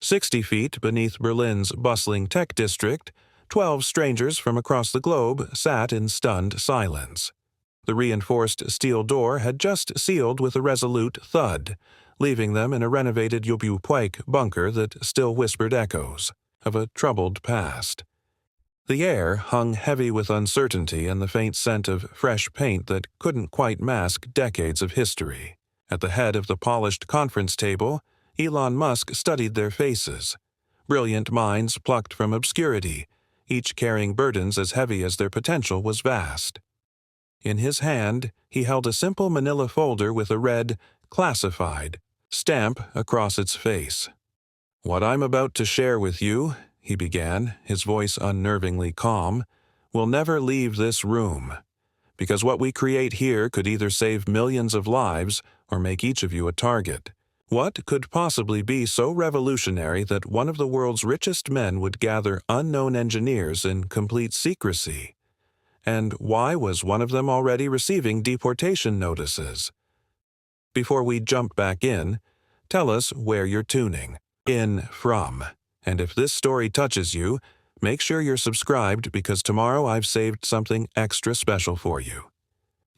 60 feet beneath Berlin's bustling tech district, 12 strangers from across the globe sat in stunned silence. The reinforced steel door had just sealed with a resolute thud, leaving them in a renovated WWII bunker that still whispered echoes of a troubled past. The air hung heavy with uncertainty and the faint scent of fresh paint that couldn't quite mask decades of history. At the head of the polished conference table, Elon Musk studied their faces. Brilliant minds plucked from obscurity, each carrying burdens as heavy as their potential was vast. In his hand, he held a simple manila folder with a red, "Classified" stamp across its face. "What I'm about to share with you," he began, his voice unnervingly calm, "will never leave this room. Because what we create here could either save millions of lives or make each of you a target. What could possibly be so revolutionary that one of the world's richest men would gather unknown engineers in complete secrecy? And why was one of them already receiving deportation notices? Before we jump back in, tell us where you're tuning in from. And if this story touches you, make sure you're subscribed because tomorrow I've saved something extra special for you."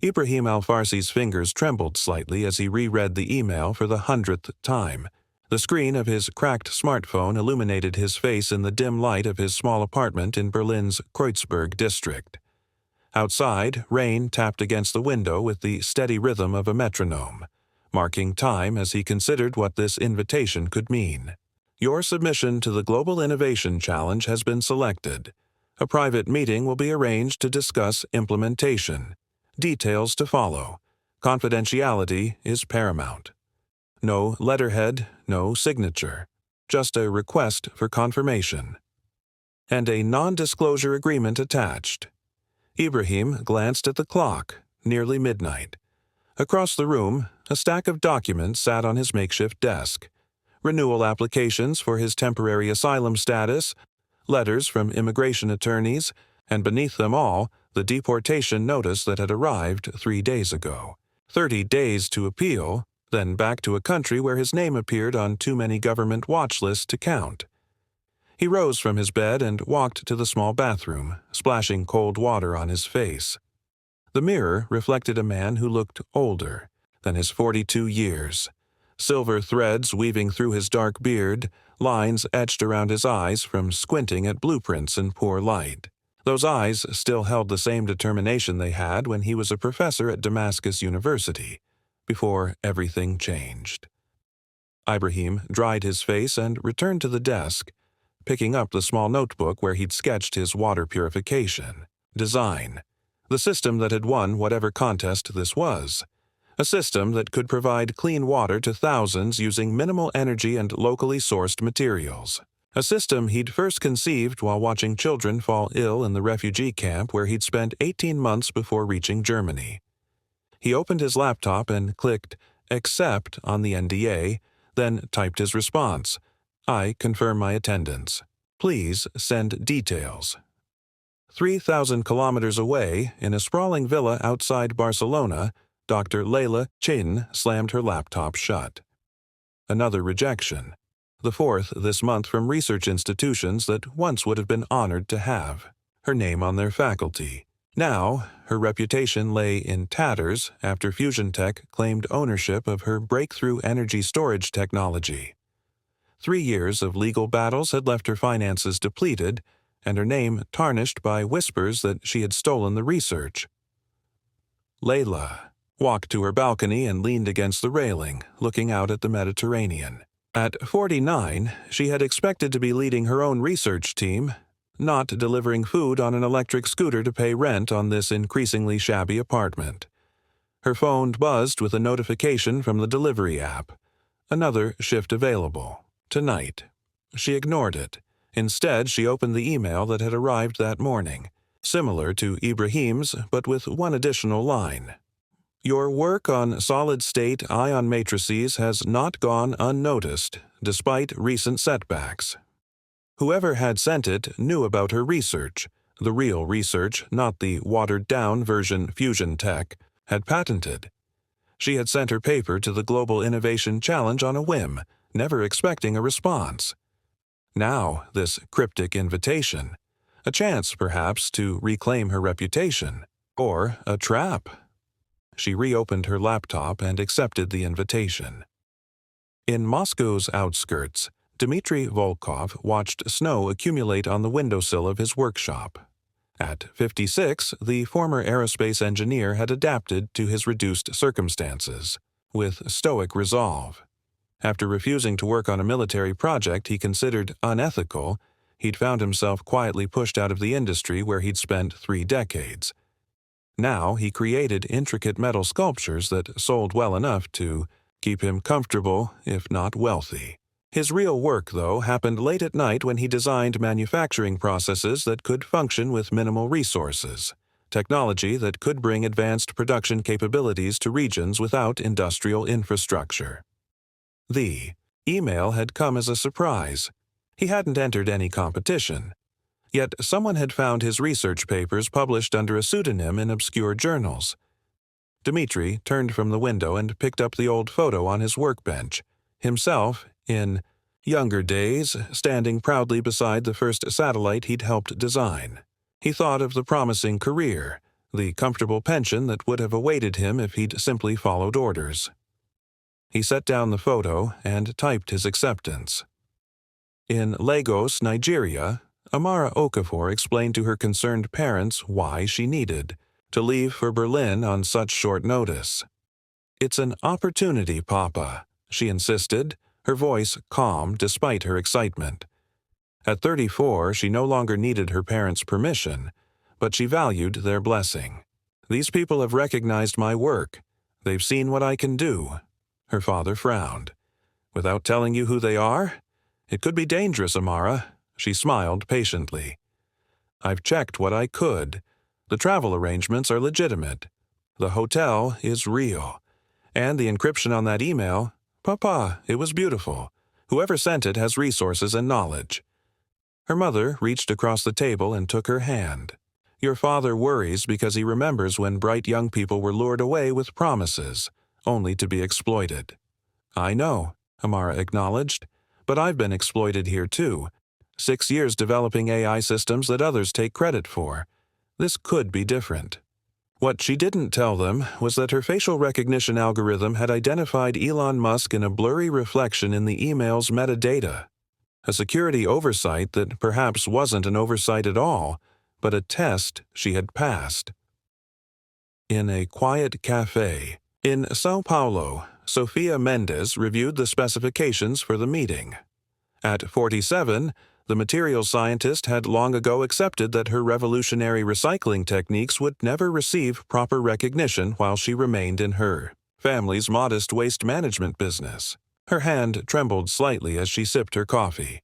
Ibrahim Al-Farsi's fingers trembled slightly as he reread the email for the 100th time. The screen of his cracked smartphone illuminated his face in the dim light of his small apartment in Berlin's Kreuzberg district. Outside, rain tapped against the window with the steady rhythm of a metronome, marking time as he considered what this invitation could mean. Your submission to the Global Innovation Challenge has been selected. A private meeting will be arranged to discuss implementation. Details to follow. Confidentiality is paramount. No letterhead, no signature. Just a request for confirmation. And a non-disclosure agreement attached. Ibrahim glanced at the clock, nearly midnight. Across the room, a stack of documents sat on his makeshift desk. Renewal applications for his temporary asylum status, letters from immigration attorneys, and beneath them all, the deportation notice that had arrived 3 days ago. 30 days to appeal, then back to a country where his name appeared on too many government watch lists to count. He rose from his bed and walked to the small bathroom, splashing cold water on his face. The mirror reflected a man who looked older than his 42 years. Silver threads weaving through his dark beard, lines etched around his eyes from squinting at blueprints in poor light. Those eyes still held the same determination they had when he was a professor at Damascus University, before everything changed. Ibrahim dried his face and returned to the desk, picking up the small notebook where he'd sketched his water purification design, the system that had won whatever contest this was. A system that could provide clean water to thousands using minimal energy and locally sourced materials. A system he'd first conceived while watching children fall ill in the refugee camp where he'd spent 18 months before reaching Germany. He opened his laptop and clicked "Accept" on the NDA, then typed his response. "I confirm my attendance. Please send details." 3,000 kilometers away, in a sprawling villa outside Barcelona, Dr. Leila Chin slammed her laptop shut. Another rejection. The fourth this month from research institutions that once would have been honored to have her name on their faculty. Now, her reputation lay in tatters after Fusion Tech claimed ownership of her breakthrough energy storage technology. 3 years of legal battles had left her finances depleted and her name tarnished by whispers that she had stolen the research. Leila walked to her balcony and leaned against the railing, looking out at the Mediterranean. At 49, she had expected to be leading her own research team, not delivering food on an electric scooter to pay rent on this increasingly shabby apartment. Her phone buzzed with a notification from the delivery app. Another shift available. Tonight. She ignored it. Instead, she opened the email that had arrived that morning, similar to Ibrahim's but with one additional line. Your work on solid-state ion matrices has not gone unnoticed, despite recent setbacks. Whoever had sent it knew about her research. The real research, not the watered-down version Fusion Tech, had patented. She had sent her paper to the Global Innovation Challenge on a whim, never expecting a response. Now, this cryptic invitation. A chance, perhaps, to reclaim her reputation. Or a trap. She reopened her laptop and accepted the invitation. In Moscow's outskirts, Dmitry Volkov watched snow accumulate on the windowsill of his workshop. At 56, the former aerospace engineer had adapted to his reduced circumstances, with stoic resolve. After refusing to work on a military project he considered unethical, he'd found himself quietly pushed out of the industry where he'd spent 3 decades. Now he created intricate metal sculptures that sold well enough to keep him comfortable, if not wealthy. His real work, though, happened late at night when he designed manufacturing processes that could function with minimal resources, technology that could bring advanced production capabilities to regions without industrial infrastructure. The email had come as a surprise. He hadn't entered any competition. Yet someone had found his research papers published under a pseudonym in obscure journals. Dmitry turned from the window and picked up the old photo on his workbench, himself, in younger days, standing proudly beside the first satellite he'd helped design. He thought of the promising career, the comfortable pension that would have awaited him if he'd simply followed orders. He set down the photo and typed his acceptance. In Lagos, Nigeria, Amara Okafor explained to her concerned parents why she needed to leave for Berlin on such short notice. "It's an opportunity, Papa," she insisted, her voice calm despite her excitement. At 34, she no longer needed her parents' permission, but she valued their blessing. "These people have recognized my work. They've seen what I can do." Her father frowned. "Without telling you who they are? It could be dangerous, Amara." She smiled patiently. "I've checked what I could. The travel arrangements are legitimate. The hotel is real. And the encryption on that email, Papa, it was beautiful. Whoever sent it has resources and knowledge." Her mother reached across the table and took her hand. "Your father worries because he remembers when bright young people were lured away with promises, only to be exploited." "I know," Amara acknowledged, "but I've been exploited here too. 6 years developing AI systems that others take credit for. This could be different." What she didn't tell them was that her facial recognition algorithm had identified Elon Musk in a blurry reflection in the email's metadata. A security oversight that perhaps wasn't an oversight at all, but a test she had passed. In a quiet cafe in São Paulo, Sofia Mendes reviewed the specifications for the meeting. At 47, the materials scientist had long ago accepted that her revolutionary recycling techniques would never receive proper recognition while she remained in her family's modest waste management business. Her hand trembled slightly as she sipped her coffee.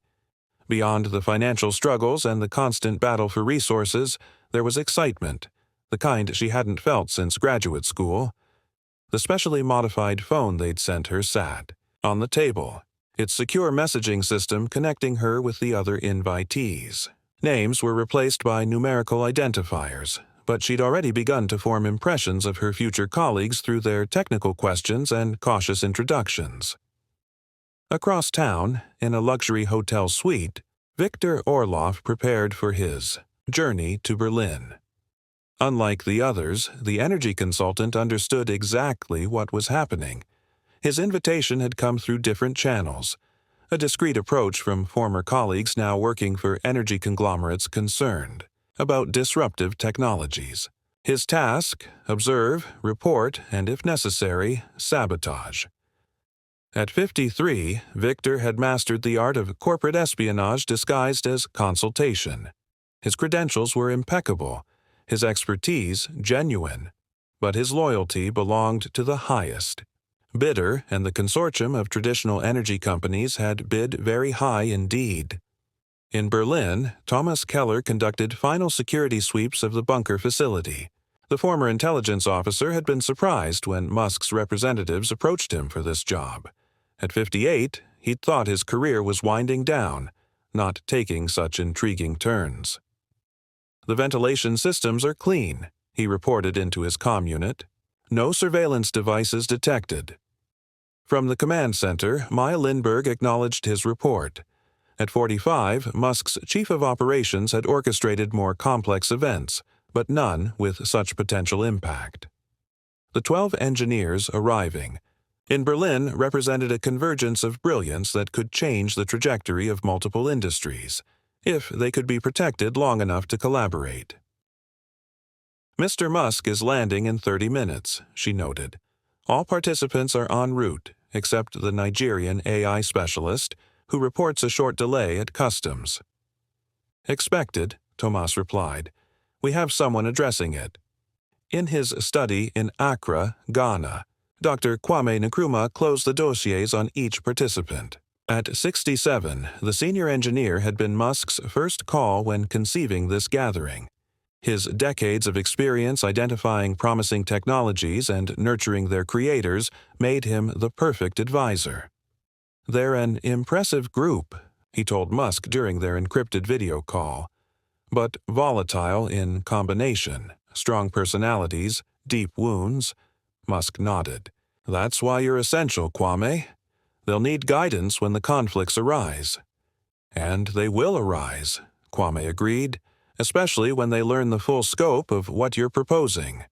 Beyond the financial struggles and the constant battle for resources, there was excitement, the kind she hadn't felt since graduate school. The specially modified phone they'd sent her sat on the table, its secure messaging system connecting her with the other invitees. Names were replaced by numerical identifiers, but she'd already begun to form impressions of her future colleagues through their technical questions and cautious introductions. Across town, in a luxury hotel suite, Victor Orloff prepared for his journey to Berlin. Unlike the others, the energy consultant understood exactly what was happening. His invitation had come through different channels, a discreet approach from former colleagues now working for energy conglomerates concerned about disruptive technologies. His task: observe, report, and if necessary, sabotage. At 53, Victor had mastered the art of corporate espionage disguised as consultation. His credentials were impeccable, his expertise genuine, but his loyalty belonged to the highest. Bidder and the consortium of traditional energy companies had bid very high indeed. In Berlin, Thomas Keller conducted final security sweeps of the bunker facility. The former intelligence officer had been surprised when Musk's representatives approached him for this job. At 58, he'd thought his career was winding down, not taking such intriguing turns. "The ventilation systems are clean," he reported into his comm unit. "No surveillance devices detected." From the command center, Maya Lindbergh acknowledged his report. At 45, Musk's chief of operations had orchestrated more complex events, but none with such potential impact. The 12 engineers arriving in Berlin represented a convergence of brilliance that could change the trajectory of multiple industries, if they could be protected long enough to collaborate. "Mr. Musk is landing in 30 minutes, she noted. All participants are en route, except the Nigerian AI specialist, who reports a short delay at customs. "Expected," Tomas replied. "We have someone addressing it." In his study in Accra, Ghana, Dr. Kwame Nkrumah closed the dossiers on each participant. At 67, the senior engineer had been Musk's first call when conceiving this gathering. His decades of experience identifying promising technologies and nurturing their creators made him the perfect advisor. "They're an impressive group," he told Musk during their encrypted video call, "but volatile in combination, strong personalities, deep wounds." Musk nodded. "That's why you're essential, Kwame. They'll need guidance when the conflicts arise." "And they will arise," Kwame agreed, "especially when they learn the full scope of what you're proposing."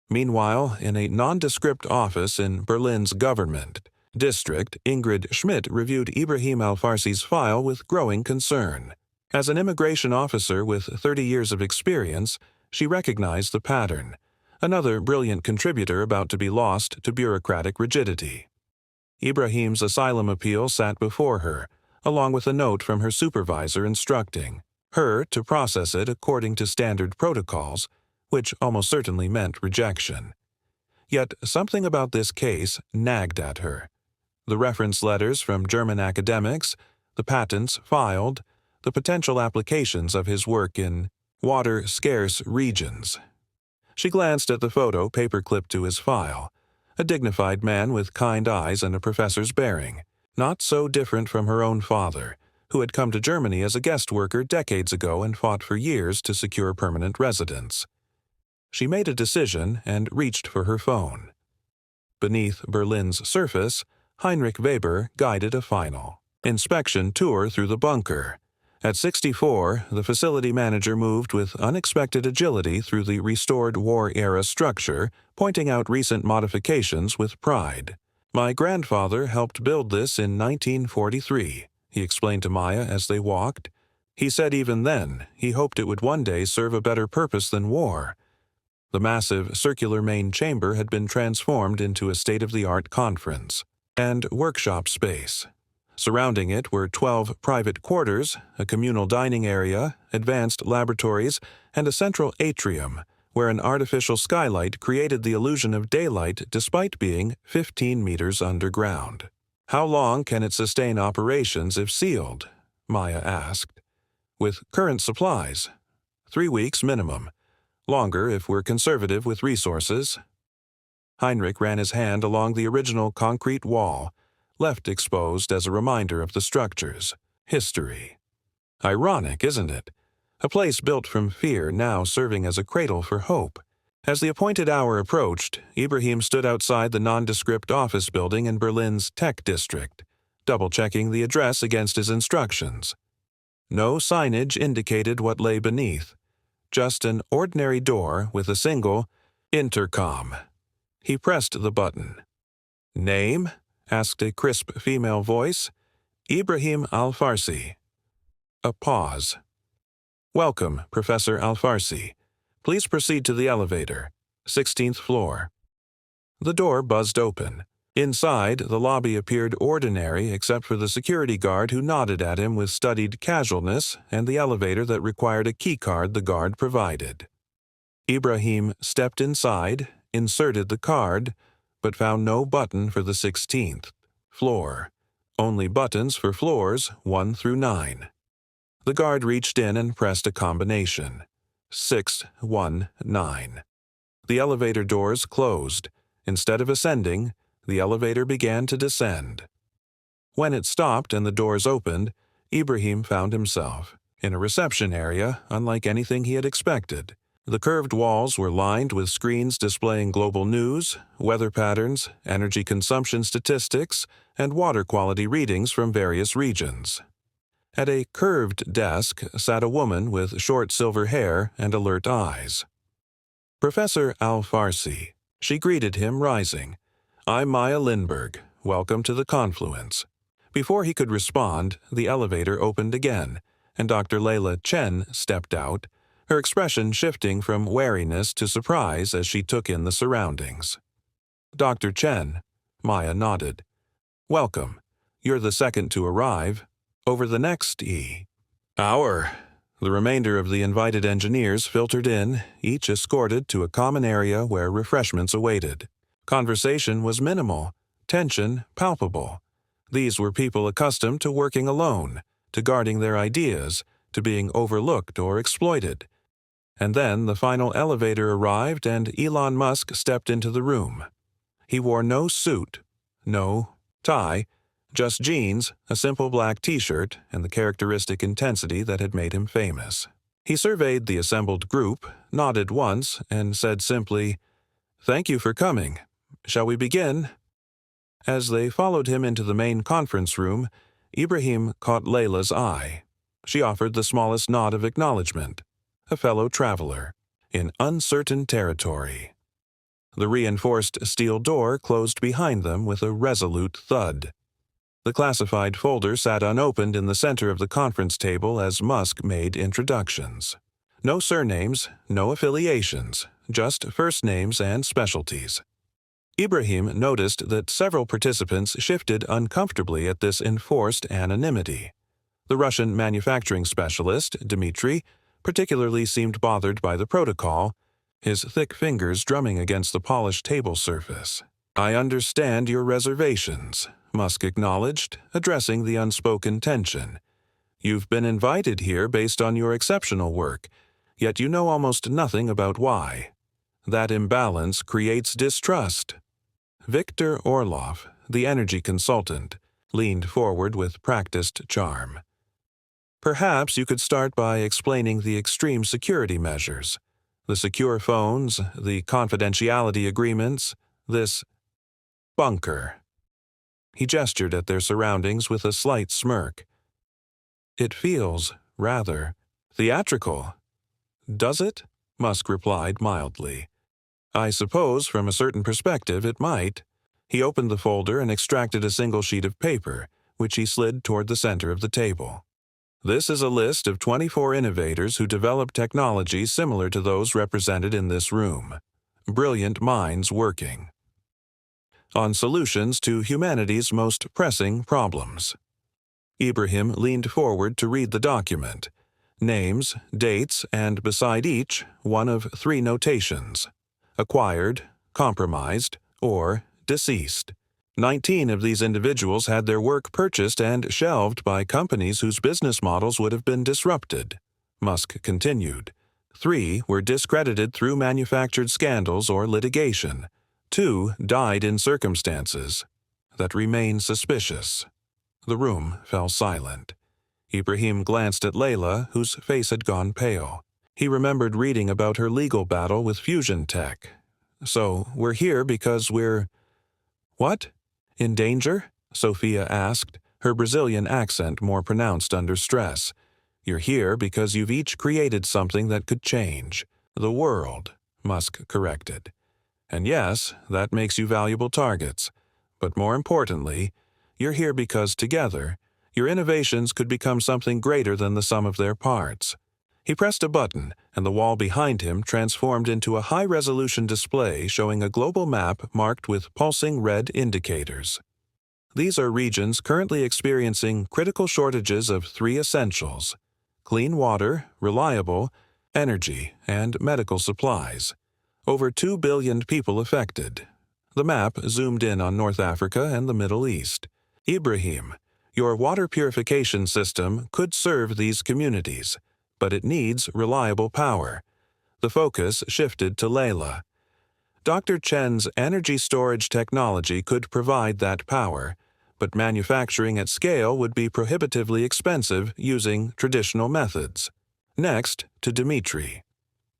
Meanwhile, in a nondescript office in Berlin's government district, Ingrid Schmidt reviewed Ibrahim Al-Farsi's file with growing concern. As an immigration officer with 30 years of experience, she recognized the pattern, another brilliant contributor about to be lost to bureaucratic rigidity. Ibrahim's asylum appeal sat before her, along with a note from her supervisor instructing her to process it according to standard protocols, which almost certainly meant rejection. Yet something about this case nagged at her. The reference letters from German academics, the patents filed, the potential applications of his work in water-scarce regions. She glanced at the photo paperclipped to his file, a dignified man with kind eyes and a professor's bearing, not so different from her own father, who had come to Germany as a guest worker decades ago and fought for years to secure permanent residence. She made a decision and reached for her phone. Beneath Berlin's surface, Heinrich Weber guided a final inspection tour through the bunker. At 64, the facility manager moved with unexpected agility through the restored war-era structure, pointing out recent modifications with pride. "My grandfather helped build this in 1943, he explained to Maya as they walked. He said even then he hoped it would one day serve a better purpose than war. The massive circular main chamber had been transformed into a state-of-the-art conference and workshop space. Surrounding it were 12 private quarters, a communal dining area, advanced laboratories, and a central atrium, where an artificial skylight created the illusion of daylight despite being 15 meters underground. "How long can it sustain operations if sealed?" Maya asked. "With current supplies. 3 weeks minimum. Longer if we're conservative with resources." Heinrich ran his hand along the original concrete wall, left exposed as a reminder of the structure's history. Ironic, isn't it? A place built from fear now serving as a cradle for hope. As the appointed hour approached, Ibrahim stood outside the nondescript office building in Berlin's tech district, double-checking the address against his instructions. No signage indicated what lay beneath, just an ordinary door with a single intercom. He pressed the button. "Name?" asked a crisp female voice. "Ibrahim Al-Farsi." A pause. "Welcome, Professor Al-Farsi. Please proceed to the elevator, 16th floor." The door buzzed open. Inside, the lobby appeared ordinary except for the security guard who nodded at him with studied casualness and the elevator that required a keycard the guard provided. Ibrahim stepped inside, inserted the card, but found no button for the 16th floor, only buttons for floors 1 through 9. The guard reached in and pressed a combination. 619. The elevator doors closed. Instead of ascending, the elevator began to descend. When it stopped and the doors opened, Ibrahim found himself in a reception area unlike anything he had expected. The curved walls were lined with screens displaying global news, weather patterns, energy consumption statistics, and water quality readings from various regions. At a curved desk sat a woman with short silver hair and alert eyes. Professor Al-Farsi. She greeted him, rising. "I'm Maya Lindbergh. Welcome to the Confluence." Before he could respond, the elevator opened again, and Dr. Layla Chen stepped out, her expression shifting from wariness to surprise as she took in the surroundings. "Dr. Chen," Maya nodded. "Welcome. You're the second to arrive. Over the next hour." The remainder of the invited engineers filtered in, each escorted to a common area where refreshments awaited. Conversation was minimal, tension palpable. These were people accustomed to working alone, to guarding their ideas, to being overlooked or exploited. And then the final elevator arrived and Elon Musk stepped into the room. He wore no suit, no tie, just jeans, a simple black t-shirt, and the characteristic intensity that had made him famous. He surveyed the assembled group, nodded once, and said simply, "Thank you for coming. Shall we begin?" As they followed him into the main conference room, Ibrahim caught Layla's eye. She offered the smallest nod of acknowledgement. A fellow traveler, in uncertain territory. The reinforced steel door closed behind them with a resolute thud. The classified folder sat unopened in the center of the conference table as Musk made introductions. No surnames, no affiliations, just first names and specialties. Ibrahim noticed that several participants shifted uncomfortably at this enforced anonymity. The Russian manufacturing specialist, Dmitry, particularly seemed bothered by the protocol, his thick fingers drumming against the polished table surface. "I understand your reservations," Musk acknowledged, addressing the unspoken tension. "You've been invited here based on your exceptional work, yet you know almost nothing about why. That imbalance creates distrust." Viktor Orlov, the energy consultant, leaned forward with practiced charm. "Perhaps you could start by explaining the extreme security measures, the secure phones, the confidentiality agreements, this bunker." He gestured at their surroundings with a slight smirk. "It feels, rather, theatrical." "Does it?" Musk replied mildly. "I suppose from a certain perspective it might." He opened the folder and extracted a single sheet of paper, which he slid toward the center of the table. "This is a list of 24 innovators who develop technologies similar to those represented in this room. Brilliant minds working on solutions to humanity's most pressing problems." Ibrahim leaned forward to read the document. Names, dates, and beside each, one of 3 notations: acquired, compromised, or deceased. 19 of these individuals had their work purchased and shelved by companies whose business models would have been disrupted. Musk continued. 3 were discredited through manufactured scandals or litigation. 2 died in circumstances that remain suspicious. The room fell silent. Ibrahim glanced at Layla, whose face had gone pale. He remembered reading about her legal battle with fusion tech. "So, we're here because we're—" "What? In danger?" Sophia asked, her Brazilian accent more pronounced under stress. "You're here because you've each created something that could change the world," Musk corrected. "And yes, that makes you valuable targets. But more importantly, you're here because together, your innovations could become something greater than the sum of their parts." He pressed a button, and the wall behind him transformed into a high-resolution display showing a global map marked with pulsing red indicators. These are regions currently experiencing critical shortages of 3 essentials: clean water, reliable energy, and medical supplies. Over 2 billion people affected. The map zoomed in on North Africa and the Middle East. "Ibrahim, your water purification system could serve these communities, but it needs reliable power." The focus shifted to Layla. Dr. Chen's energy storage technology could provide that power, but manufacturing at scale would be prohibitively expensive using traditional methods. Next, to Dmitry.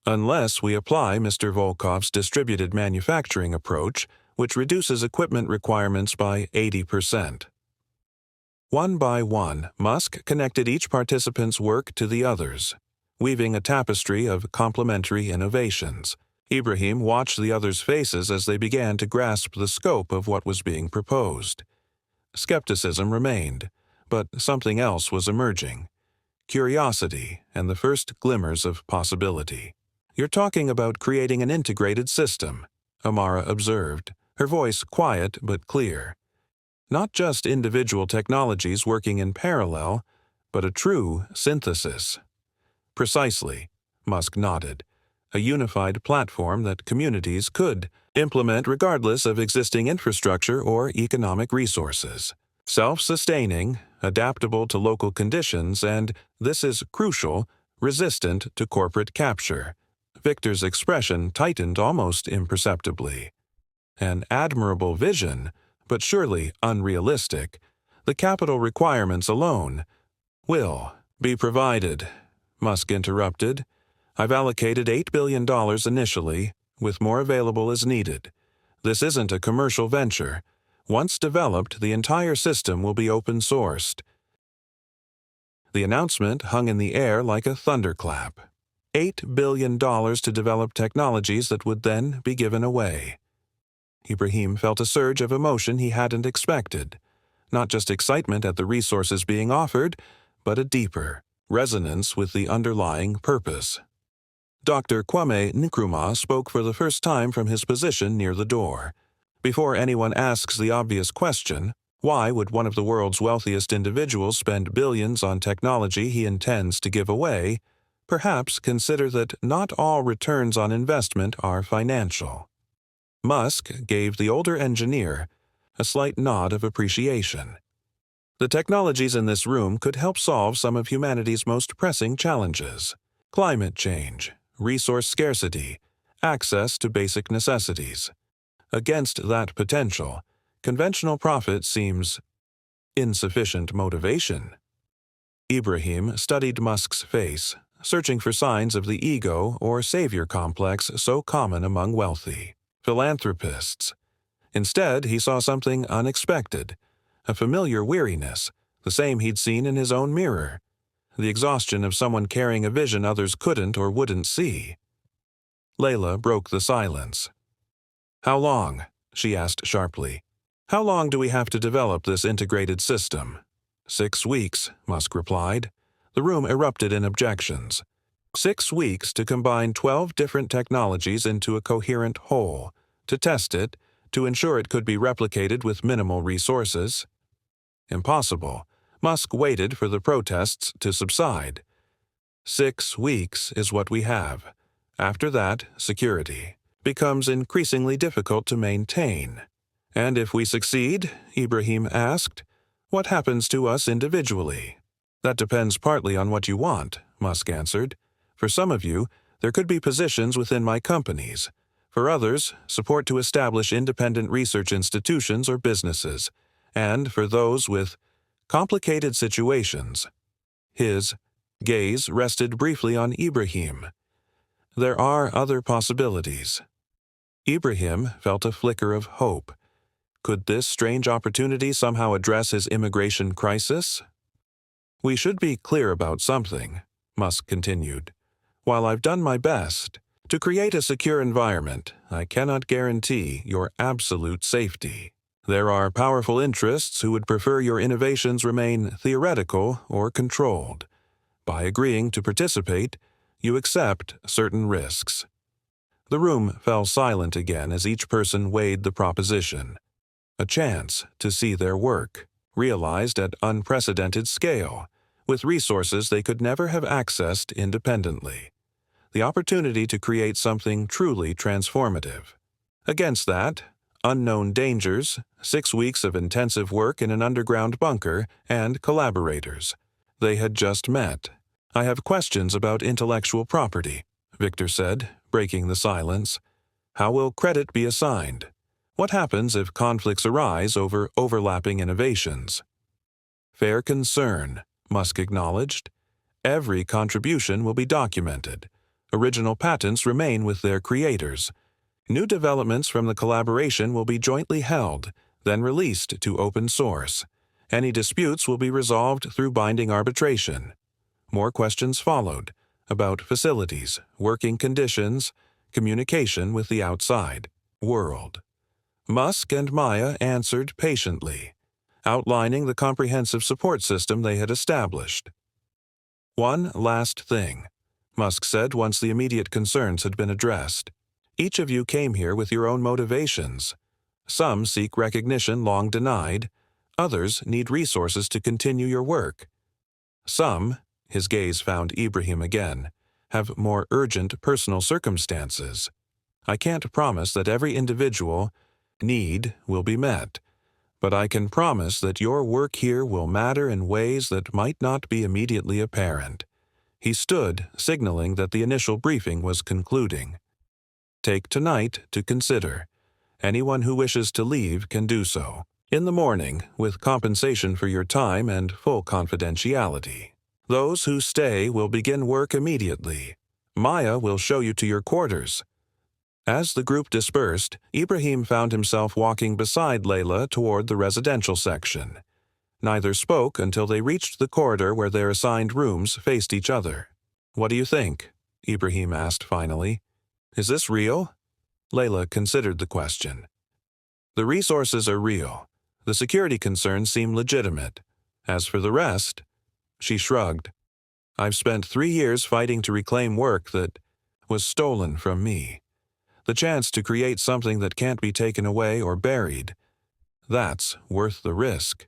"Unless we apply Mr. Volkov's distributed manufacturing approach, which reduces equipment requirements by 80%. One by one, Musk connected each participant's work to the others, weaving a tapestry of complementary innovations. Ibrahim watched the others' faces as they began to grasp the scope of what was being proposed. Skepticism remained, but something else was emerging: curiosity and the first glimmers of possibility. "You're talking about creating an integrated system," Amara observed, her voice quiet but clear. "Not just individual technologies working in parallel, but a true synthesis." "Precisely," Musk nodded. "A unified platform that communities could implement regardless of existing infrastructure or economic resources. Self-sustaining, adaptable to local conditions, and, this is crucial, resistant to corporate capture." Victor's expression tightened almost imperceptibly. "An admirable vision, but surely unrealistic. The capital requirements alone will be provided," Musk interrupted. "I've allocated $8 billion initially, with more available as needed. This isn't a commercial venture. Once developed, the entire system will be open-sourced." The announcement hung in the air like a thunderclap. $8 billion to develop technologies that would then be given away. Ibrahim felt a surge of emotion he hadn't expected. Not just excitement at the resources being offered, but a deeper resonance with the underlying purpose. Dr. Kwame Nkrumah spoke for the first time from his position near the door. Before anyone asks the obvious question, why would one of the world's wealthiest individuals spend billions on technology he intends to give away, perhaps consider that not all returns on investment are financial. Musk gave the older engineer a slight nod of appreciation. The technologies in this room could help solve some of humanity's most pressing challenges: climate change, resource scarcity, access to basic necessities. Against that potential, conventional profit seems insufficient motivation. Ibrahim studied Musk's face, searching for signs of the ego or savior complex so common among wealthy philanthropists. Instead, he saw something unexpected, a familiar weariness, the same he'd seen in his own mirror, the exhaustion of someone carrying a vision others couldn't or wouldn't see. Layla broke the silence. "How long?" she asked sharply. "How long do we have to develop this integrated system?" 6 weeks, Musk replied. The room erupted in objections. 6 weeks to combine 12 different technologies into a coherent whole, to test it, to ensure it could be replicated with minimal resources. Impossible. Musk waited for the protests to subside. 6 weeks is what we have. After that, security becomes increasingly difficult to maintain. "And if we succeed," Ibrahim asked, "what happens to us individually?" "That depends partly on what you want," Musk answered. "For some of you, there could be positions within my companies. For others, support to establish independent research institutions or businesses. And for those with complicated situations." His gaze rested briefly on Ibrahim. "There are other possibilities." Ibrahim felt a flicker of hope. Could this strange opportunity somehow address his immigration crisis? "We should be clear about something," Musk continued. "While I've done my best to create a secure environment, I cannot guarantee your absolute safety. There are powerful interests who would prefer your innovations remain theoretical or controlled. By agreeing to participate, you accept certain risks." The room fell silent again as each person weighed the proposition. A chance to see their work realized at unprecedented scale, with resources they could never have accessed independently. The opportunity to create something truly transformative. Against that, unknown dangers, 6 weeks of intensive work in an underground bunker, and collaborators. They had just met. "I have questions about intellectual property," Victor said, breaking the silence. "How will credit be assigned? What happens if conflicts arise over overlapping innovations?" "Fair concern," Musk acknowledged. "Every contribution will be documented. Original patents remain with their creators. New developments from the collaboration will be jointly held, then released to open source. Any disputes will be resolved through binding arbitration. More questions followed about facilities, working conditions, communication with the outside world. Musk and Maya answered patiently, outlining the comprehensive support system they had established. "One last thing," Musk said once the immediate concerns had been addressed. "Each of you came here with your own motivations. Some seek recognition long denied. Others need resources to continue your work. Some," his gaze found Ibrahim again, "have more urgent personal circumstances. I can't promise that every individual need will be met, but I can promise that your work here will matter in ways that might not be immediately apparent." He stood, signaling that the initial briefing was concluding. "Take tonight to consider. Anyone who wishes to leave can do so. In the morning, with compensation for your time and full confidentiality. Those who stay will begin work immediately. Maya will show you to your quarters." As the group dispersed, Ibrahim found himself walking beside Layla toward the residential section. Neither spoke until they reached the corridor where their assigned rooms faced each other. "What do you think?" Ibrahim asked finally. "Is this real?" Layla considered the question. "The resources are real. The security concerns seem legitimate. As for the rest," she shrugged. "I've spent 3 years fighting to reclaim work that was stolen from me. The chance to create something that can't be taken away or buried, that's worth the risk."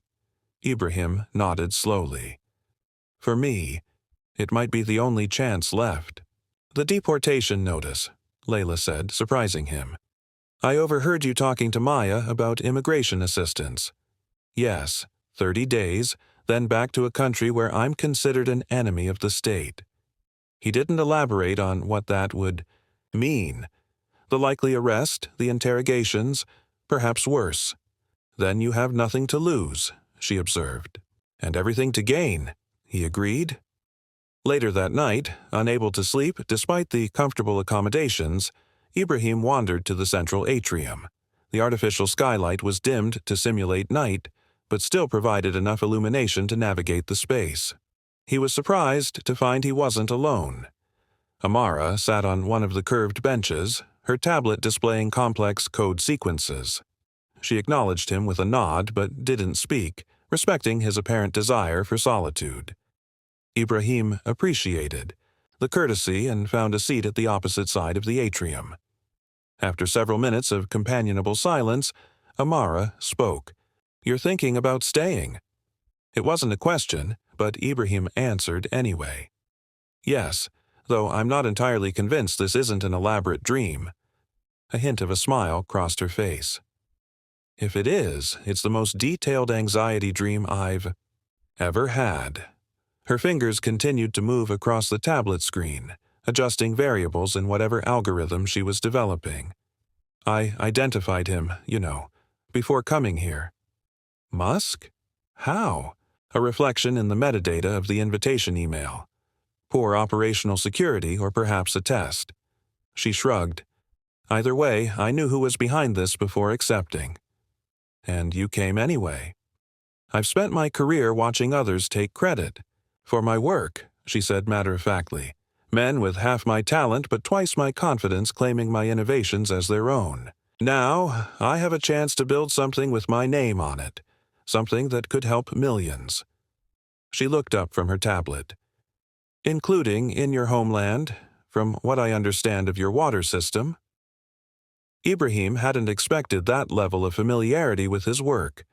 Ibrahim nodded slowly. "For me, it might be the only chance left." "The deportation notice," Layla said, surprising him. "I overheard you talking to Maya about immigration assistance." "Yes, 30 days, then back to a country where I'm considered an enemy of the state." He didn't elaborate on what that would mean. The likely arrest, the interrogations, perhaps worse. "Then you have nothing to lose," she observed. "And everything to gain," he agreed. Later that night, unable to sleep despite the comfortable accommodations, Ibrahim wandered to the central atrium. The artificial skylight was dimmed to simulate night, but still provided enough illumination to navigate the space. He was surprised to find he wasn't alone. Amara sat on one of the curved benches, her tablet displaying complex code sequences. She acknowledged him with a nod but didn't speak, respecting his apparent desire for solitude. Ibrahim appreciated the courtesy and found a seat at the opposite side of the atrium. After several minutes of companionable silence, Amara spoke. "You're thinking about staying?" It wasn't a question, but Ibrahim answered anyway. "Yes, though I'm not entirely convinced this isn't an elaborate dream." A hint of a smile crossed her face. "If it is, it's the most detailed anxiety dream I've ever had." Her fingers continued to move across the tablet screen, adjusting variables in whatever algorithm she was developing. "I identified him, before coming here." "Musk? How?" A reflection in the metadata of the invitation email. Poor operational security or perhaps a test. She shrugged. "Either way, I knew who was behind this before accepting." "And you came anyway." "I've spent my career watching others take credit for my work," she said matter-of-factly. "Men with half my talent but twice my confidence claiming my innovations as their own. Now, I have a chance to build something with my name on it, something that could help millions." She looked up from her tablet. "Including in your homeland, from what I understand of your water system." Ibrahim hadn't expected that level of familiarity with his work.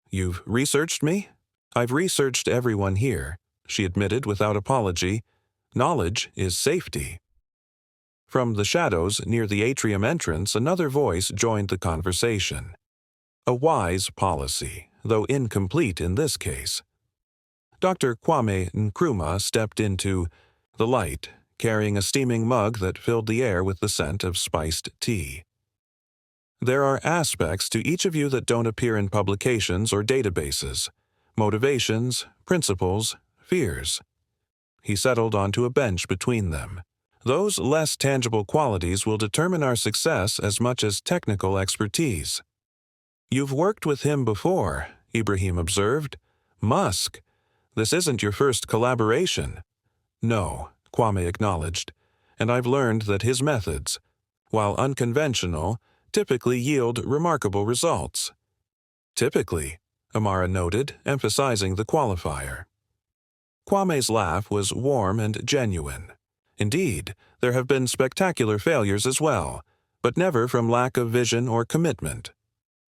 "You've researched me?" "I've researched everyone here," she admitted without apology. "Knowledge is safety." From the shadows near the atrium entrance, another voice joined the conversation. A wise policy, though incomplete in this case. Dr. Kwame Nkrumah stepped into the light, carrying a steaming mug that filled the air with the scent of spiced tea. "There are aspects to each of you that don't appear in publications or databases. Motivations, principles, fears." He settled onto a bench between them. "Those less tangible qualities will determine our success as much as technical expertise." "You've worked with him before," Ibrahim observed. Musk, this isn't your first collaboration. No, Kwame acknowledged, and I've learned that his methods, while unconventional, typically yield remarkable results. Typically, Amara noted, emphasizing the qualifier. Kwame's laugh was warm and genuine. Indeed, there have been spectacular failures as well, but never from lack of vision or commitment.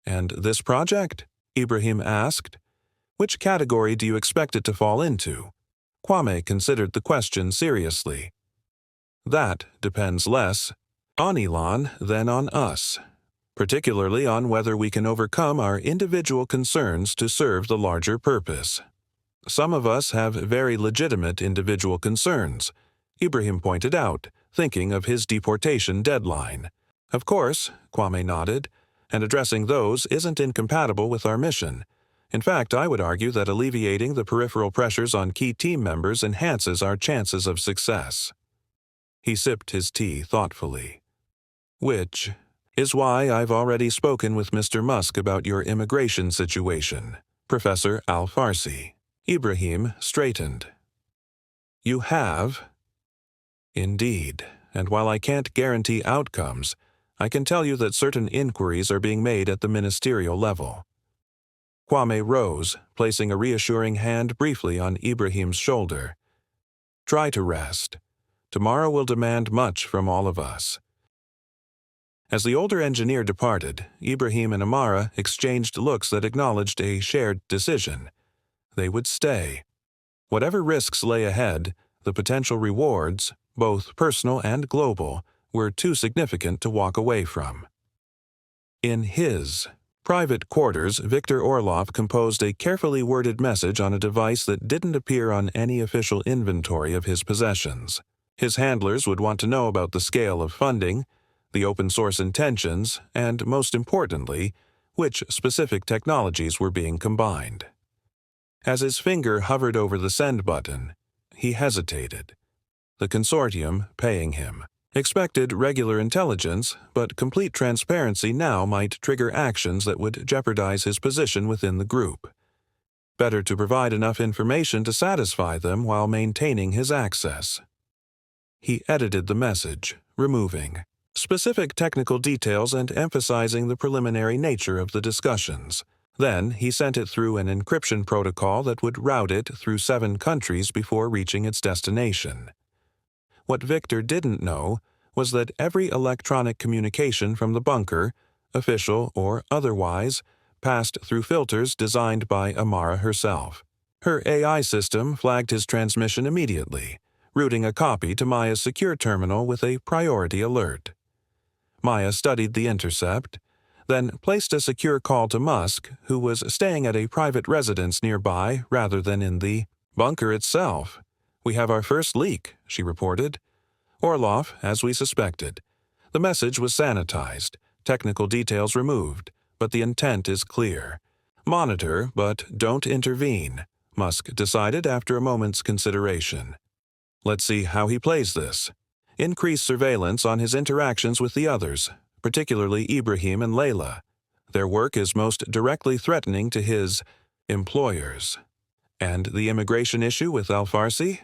And this project? Ibrahim asked. Which category do you expect it to fall into? Kwame considered the question seriously. That depends less on Elon than on us, particularly on whether we can overcome our individual concerns to serve the larger purpose. Some of us have very legitimate individual concerns, Ibrahim pointed out, thinking of his deportation deadline. Of course, Kwame nodded, and addressing those isn't incompatible with our mission. In fact, I would argue that alleviating the peripheral pressures on key team members enhances our chances of success. He sipped his tea thoughtfully. Which is why I've already spoken with Mr. Musk about your immigration situation, Professor Al-Farsi. Ibrahim straightened. You have? Indeed, and while I can't guarantee outcomes, I can tell you that certain inquiries are being made at the ministerial level. Kwame rose, placing a reassuring hand briefly on Ibrahim's shoulder. Try to rest. Tomorrow will demand much from all of us. As the older engineer departed, Ibrahim and Amara exchanged looks that acknowledged a shared decision. They would stay. Whatever risks lay ahead, the potential rewards, both personal and global, were too significant to walk away from. In his private quarters, Viktor Orlov composed a carefully worded message on a device that didn't appear on any official inventory of his possessions. His handlers would want to know about the scale of funding, the open-source intentions, and, most importantly, which specific technologies were being combined. As his finger hovered over the send button, he hesitated. The consortium, paying him, expected regular intelligence, but complete transparency now might trigger actions that would jeopardize his position within the group. Better to provide enough information to satisfy them while maintaining his access. He edited the message, removing specific technical details and emphasizing the preliminary nature of the discussions. Then he sent it through an encryption protocol that would route it through 7 countries before reaching its destination. What Victor didn't know was that every electronic communication from the bunker, official or otherwise, passed through filters designed by Amara herself. Her AI system flagged his transmission immediately, routing a copy to Maya's secure terminal with a priority alert. Maya studied the intercept, then placed a secure call to Musk, who was staying at a private residence nearby rather than in the bunker itself. We have our first leak, she reported. Orlov, as we suspected. The message was sanitized, technical details removed, but the intent is clear. Monitor, but don't intervene, Musk decided after a moment's consideration. Let's see how he plays this. Increase surveillance on his interactions with the others, particularly Ibrahim and Layla. Their work is most directly threatening to his employers. And the immigration issue with Al-Farsi?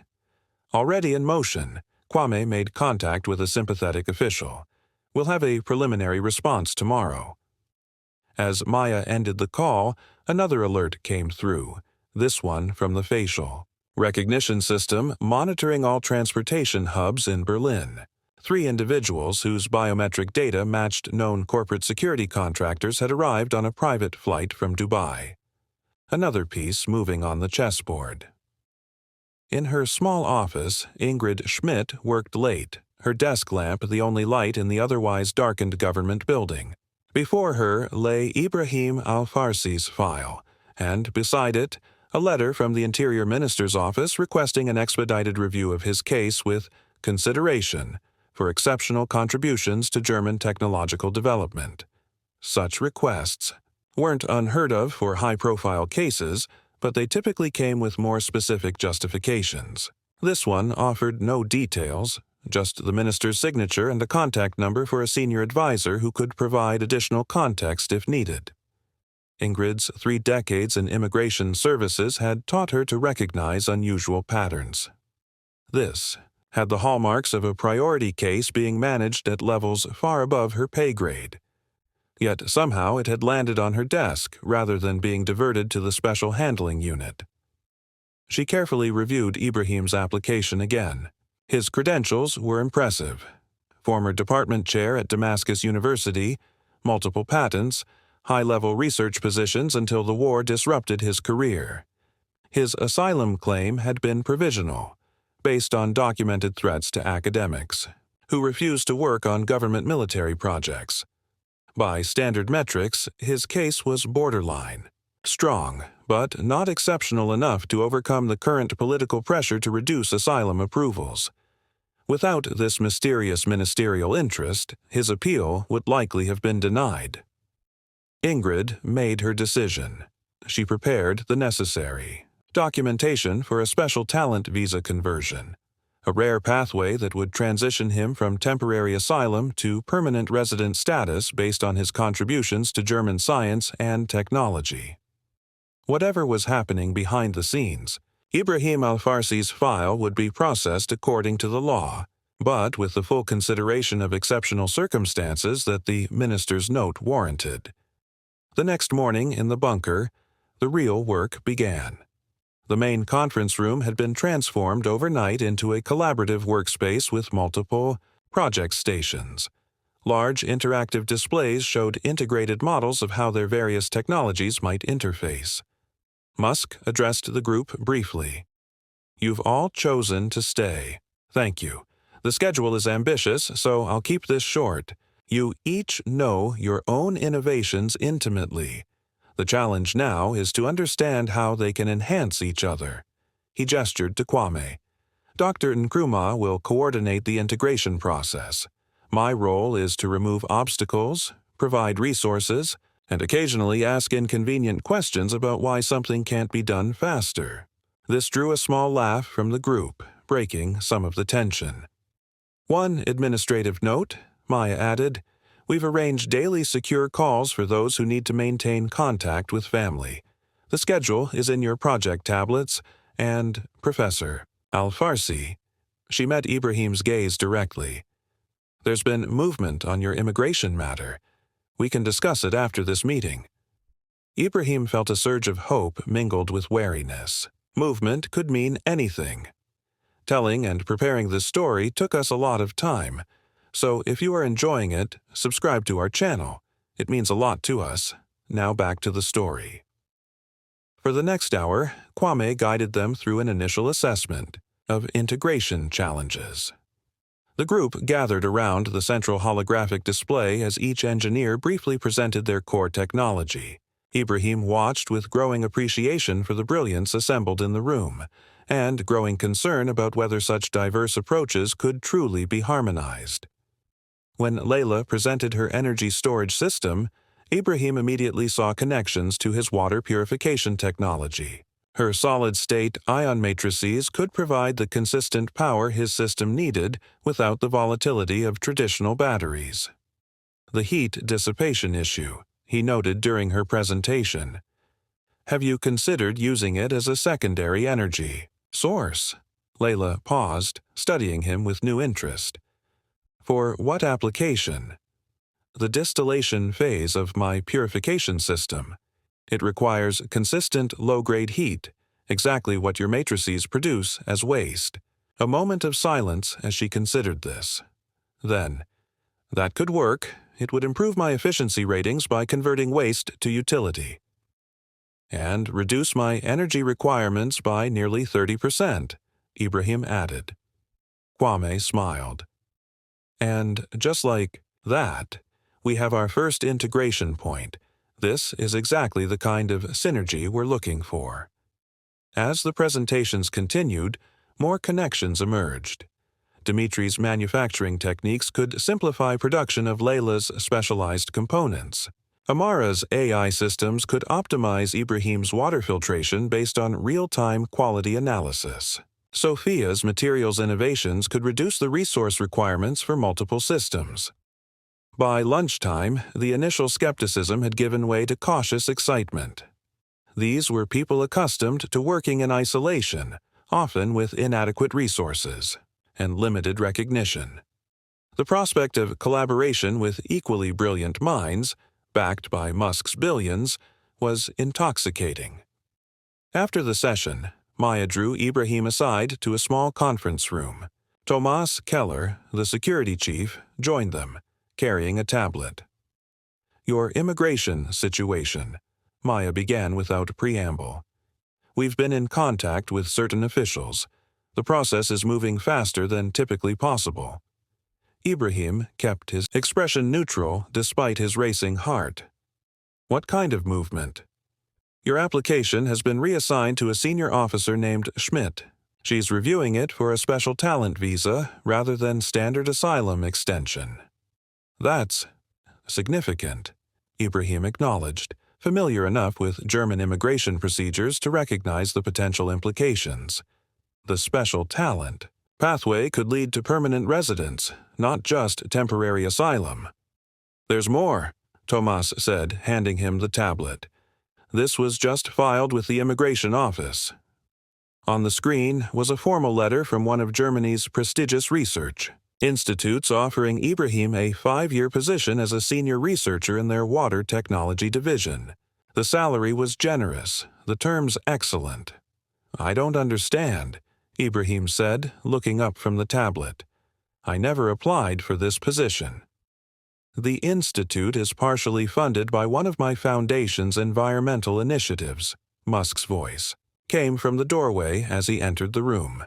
Already in motion, Kwame made contact with a sympathetic official. We'll have a preliminary response tomorrow. As Maya ended the call, another alert came through, this one from the facial recognition system monitoring all transportation hubs in Berlin. 3 individuals whose biometric data matched known corporate security contractors had arrived on a private flight from Dubai. Another piece moving on the chessboard. In her small office, Ingrid Schmidt worked late, her desk lamp the only light in the otherwise darkened government building. Before her lay Ibrahim Al-Farsi's file, and beside it, a letter from the Interior Minister's office requesting an expedited review of his case with consideration for exceptional contributions to German technological development. Such requests weren't unheard of for high-profile cases, but they typically came with more specific justifications. This one offered no details, just the minister's signature and a contact number for a senior advisor who could provide additional context if needed. Ingrid's 3 decades in immigration services had taught her to recognize unusual patterns. This had the hallmarks of a priority case being managed at levels far above her pay grade. Yet somehow it had landed on her desk rather than being diverted to the special handling unit. She carefully reviewed Ibrahim's application again. His credentials were impressive. Former department chair at Damascus University, multiple patents, high-level research positions until the war disrupted his career. His asylum claim had been provisional, based on documented threats to academics, who refused to work on government military projects. By standard metrics, his case was borderline. Strong, but not exceptional enough to overcome the current political pressure to reduce asylum approvals. Without this mysterious ministerial interest, his appeal would likely have been denied. Ingrid made her decision. She prepared the necessary documentation for a special talent visa conversion, a rare pathway that would transition him from temporary asylum to permanent resident status based on his contributions to German science and technology. Whatever was happening behind the scenes, Ibrahim al-Farsi's file would be processed according to the law, but with the full consideration of exceptional circumstances that the minister's note warranted. The next morning in the bunker, the real work began. The main conference room had been transformed overnight into a collaborative workspace with multiple project stations. Large interactive displays showed integrated models of how their various technologies might interface. Musk addressed the group briefly. "You've all chosen to stay. Thank you. The schedule is ambitious, so I'll keep this short. You each know your own innovations intimately. The challenge now is to understand how they can enhance each other." He gestured to Kwame. "Dr. Nkrumah will coordinate the integration process. My role is to remove obstacles, provide resources, and occasionally ask inconvenient questions about why something can't be done faster." This drew a small laugh from the group, breaking some of the tension. "One administrative note," Maya added. "We've arranged daily secure calls for those who need to maintain contact with family. The schedule is in your project tablets, and Professor Al-Farsi." She met Ibrahim's gaze directly. "There's been movement on your immigration matter. We can discuss it after this meeting." Ibrahim felt a surge of hope mingled with wariness. Movement could mean anything. Telling and preparing this story took us a lot of time, so if you are enjoying it, subscribe to our channel. It means a lot to us. Now back to the story. For the next hour, Kwame guided them through an initial assessment of integration challenges. The group gathered around the central holographic display as each engineer briefly presented their core technology. Ibrahim watched with growing appreciation for the brilliance assembled in the room, and growing concern about whether such diverse approaches could truly be harmonized. When Layla presented her energy storage system, Ibrahim immediately saw connections to his water purification technology. Her solid-state ion matrices could provide the consistent power his system needed without the volatility of traditional batteries. The heat dissipation issue, he noted during her presentation. "Have you considered using it as a secondary energy source?" Layla paused, studying him with new interest. "For what application?" "The distillation phase of my purification system. It requires consistent low-grade heat, exactly what your matrices produce as waste." A moment of silence as she considered this. Then, "That could work. It would improve my efficiency ratings by converting waste to utility. And reduce my energy requirements by nearly 30%, Ibrahim added. Kwame smiled. "And just like that, we have our first integration point. This is exactly the kind of synergy we're looking for." As the presentations continued, more connections emerged. Dimitri's manufacturing techniques could simplify production of Layla's specialized components. Amara's AI systems could optimize Ibrahim's water filtration based on real-time quality analysis. Sophia's materials innovations could reduce the resource requirements for multiple systems. By lunchtime, the initial skepticism had given way to cautious excitement. These were people accustomed to working in isolation, often with inadequate resources and limited recognition. The prospect of collaboration with equally brilliant minds, backed by Musk's billions, was intoxicating. After the session, Maya drew Ibrahim aside to a small conference room. Tomas Keller, the security chief, joined them, carrying a tablet. "Your immigration situation," Maya began without preamble. "We've been in contact with certain officials. The process is moving faster than typically possible." Ibrahim kept his expression neutral despite his racing heart. "What kind of movement?" "Your application has been reassigned to a senior officer named Schmidt. She's reviewing it for a special talent visa rather than standard asylum extension." "That's significant," Ibrahim acknowledged, familiar enough with German immigration procedures to recognize the potential implications. The special talent pathway could lead to permanent residence, not just temporary asylum. "There's more," Tomas said, handing him the tablet. "This was just filed with the immigration office." On the screen was a formal letter from one of Germany's prestigious research institutes offering Ibrahim a 5-year position as a senior researcher in their water technology division. The salary was generous, the terms excellent. "I don't understand," Ibrahim said, looking up from the tablet. "I never applied for this position." "The institute is partially funded by one of my foundation's environmental initiatives," Musk's voice came from the doorway as he entered the room.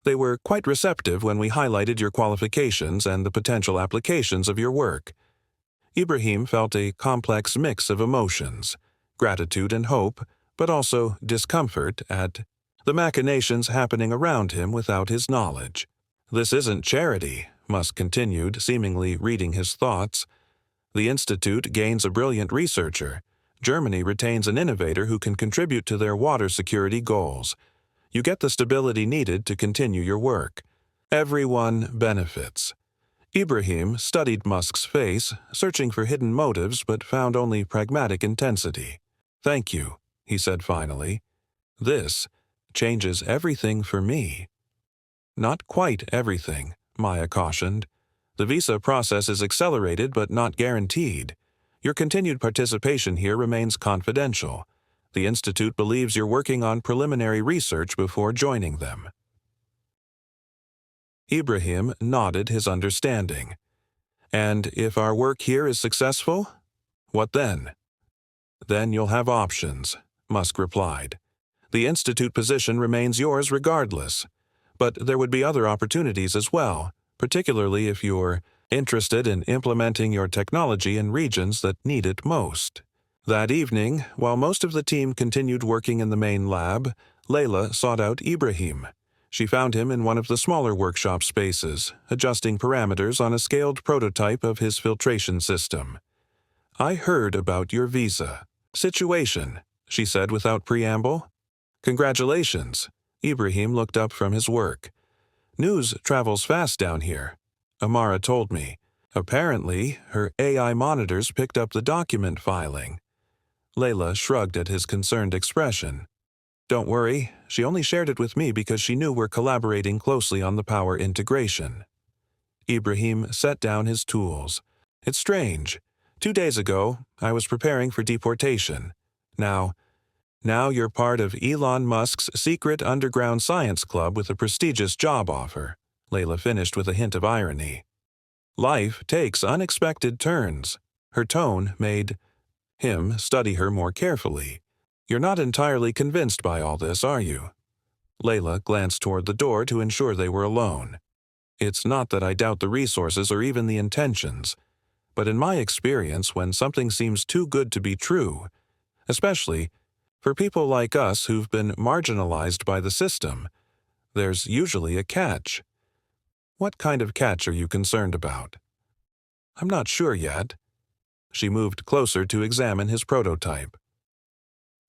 "They were quite receptive when we highlighted your qualifications and the potential applications of your work." Ibrahim felt a complex mix of emotions, gratitude and hope, but also discomfort at the machinations happening around him without his knowledge. "This isn't charity," Musk continued, seemingly reading his thoughts. "The institute gains a brilliant researcher. Germany retains an innovator who can contribute to their water security goals. You get the stability needed to continue your work. Everyone benefits." Ibrahim studied Musk's face, searching for hidden motives but found only pragmatic intensity. "Thank you," he said finally. "This changes everything for me." "Not quite everything," Maya cautioned. "The visa process is accelerated but not guaranteed. Your continued participation here remains confidential. The institute believes you're working on preliminary research before joining them." Ibrahim nodded his understanding. "And if our work here is successful? What then?" "Then you'll have options," Musk replied. "The institute position remains yours regardless. But there would be other opportunities as well, particularly if you're interested in implementing your technology in regions that need it most." That evening, while most of the team continued working in the main lab, Layla sought out Ibrahim. She found him in one of the smaller workshop spaces, adjusting parameters on a scaled prototype of his filtration system. "I heard about your visa situation," she said without preamble. "Congratulations." Ibrahim looked up from his work. "News travels fast down here. Amara told me. Apparently, her AI monitors picked up the document filing." Layla shrugged at his concerned expression. "Don't worry, she only shared it with me because she knew we're collaborating closely on the power integration." Ibrahim set down his tools. "It's strange. 2 days ago, I was preparing for deportation. Now you're part of Elon Musk's secret underground science club with a prestigious job offer," Layla finished with a hint of irony. "Life takes unexpected turns." Her tone made him study her more carefully. "You're not entirely convinced by all this, are you?" Layla glanced toward the door to ensure they were alone. "It's not that I doubt the resources or even the intentions, but in my experience, when something seems too good to be true, especially for people like us who've been marginalized by the system, there's usually a catch." "What kind of catch are you concerned about?" "I'm not sure yet." She moved closer to examine his prototype.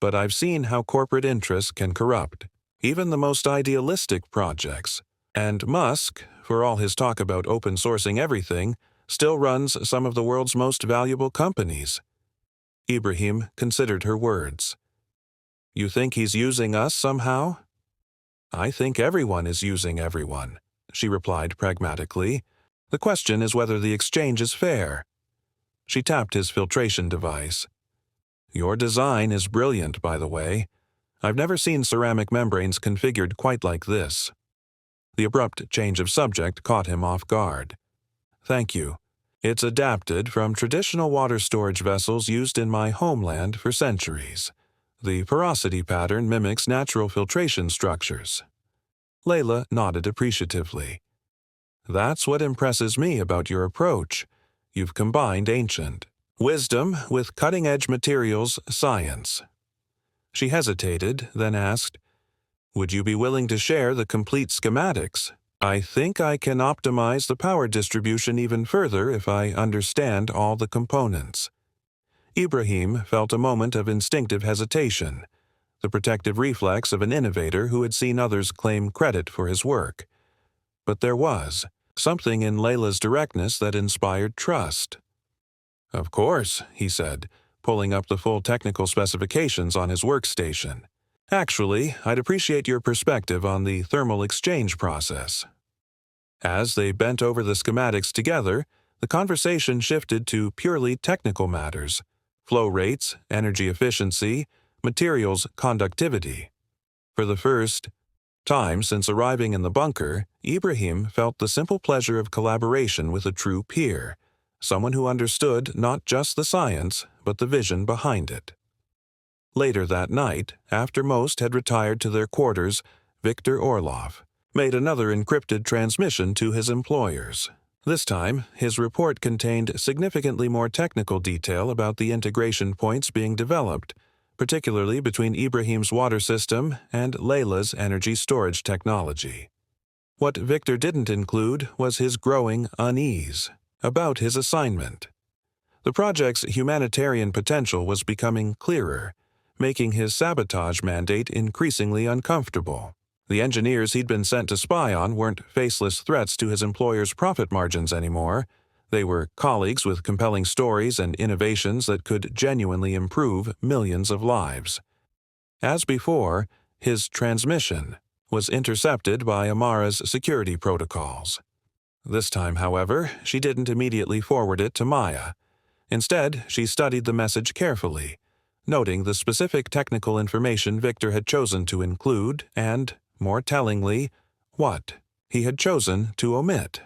"But I've seen how corporate interests can corrupt even the most idealistic projects. And Musk, for all his talk about open sourcing everything, still runs some of the world's most valuable companies. Ibrahim considered her words. You think he's using us somehow? I think everyone is using everyone, she replied pragmatically. The question is whether the exchange is fair. She tapped his filtration device. Your design is brilliant, by the way. I've never seen ceramic membranes configured quite like this. The abrupt change of subject caught him off guard. Thank you. It's adapted from traditional water storage vessels used in my homeland for centuries. The porosity pattern mimics natural filtration structures. Layla nodded appreciatively. That's what impresses me about your approach. You've combined ancient wisdom with cutting-edge materials science. She hesitated, then asked, Would you be willing to share the complete schematics? I think I can optimize the power distribution even further if I understand all the components. Ibrahim felt a moment of instinctive hesitation, the protective reflex of an innovator who had seen others claim credit for his work. But there was something in Layla's directness that inspired trust. Of course, he said, pulling up the full technical specifications on his workstation. Actually, I'd appreciate your perspective on the thermal exchange process. As they bent over the schematics together, the conversation shifted to purely technical matters: flow rates, energy efficiency, materials conductivity. For the first time since arriving in the bunker, Ibrahim felt the simple pleasure of collaboration with a true peer, someone who understood not just the science, but the vision behind it. Later that night, after most had retired to their quarters, Viktor Orlov made another encrypted transmission to his employers. This time, his report contained significantly more technical detail about the integration points being developed, particularly between Ibrahim's water system and Layla's energy storage technology. What Viktor didn't include was his growing unease about his assignment. The project's humanitarian potential was becoming clearer, making his sabotage mandate increasingly uncomfortable. The engineers he'd been sent to spy on weren't faceless threats to his employer's profit margins anymore. They were colleagues with compelling stories and innovations that could genuinely improve millions of lives. As before, his transmission was intercepted by Amara's security protocols. This time, however, she didn't immediately forward it to Maya. Instead, she studied the message carefully, noting the specific technical information Viktor had chosen to include and, more tellingly, what he had chosen to omit.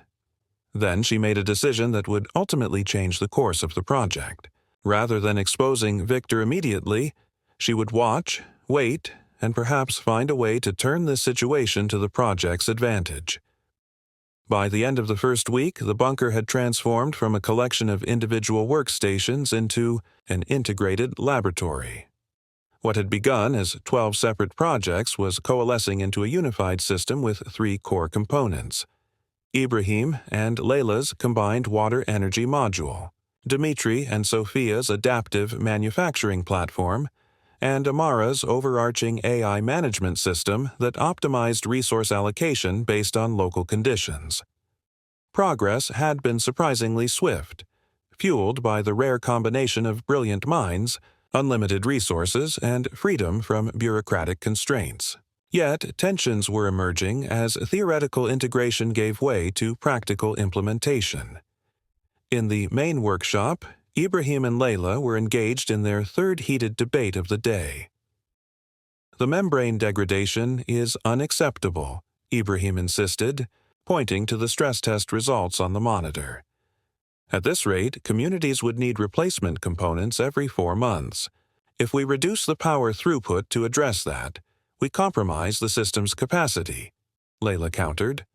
Then she made a decision that would ultimately change the course of the project. Rather than exposing Viktor immediately, she would watch, wait, and perhaps find a way to turn this situation to the project's advantage. By the end of the first week, the bunker had transformed from a collection of individual workstations into an integrated laboratory. What had begun as 12 separate projects was coalescing into a unified system with 3 core components: Ibrahim and Layla's combined water energy module, Dmitri and Sophia's adaptive manufacturing platform, and Amara's overarching AI management system that optimized resource allocation based on local conditions. Progress had been surprisingly swift, fueled by the rare combination of brilliant minds, unlimited resources, and freedom from bureaucratic constraints. Yet, tensions were emerging as theoretical integration gave way to practical implementation. In the main workshop, Ibrahim and Layla were engaged in their third heated debate of the day. The membrane degradation is unacceptable, Ibrahim insisted, pointing to the stress test results on the monitor. At this rate, communities would need replacement components every 4 months. If we reduce the power throughput to address that, we compromise the system's capacity, Layla countered.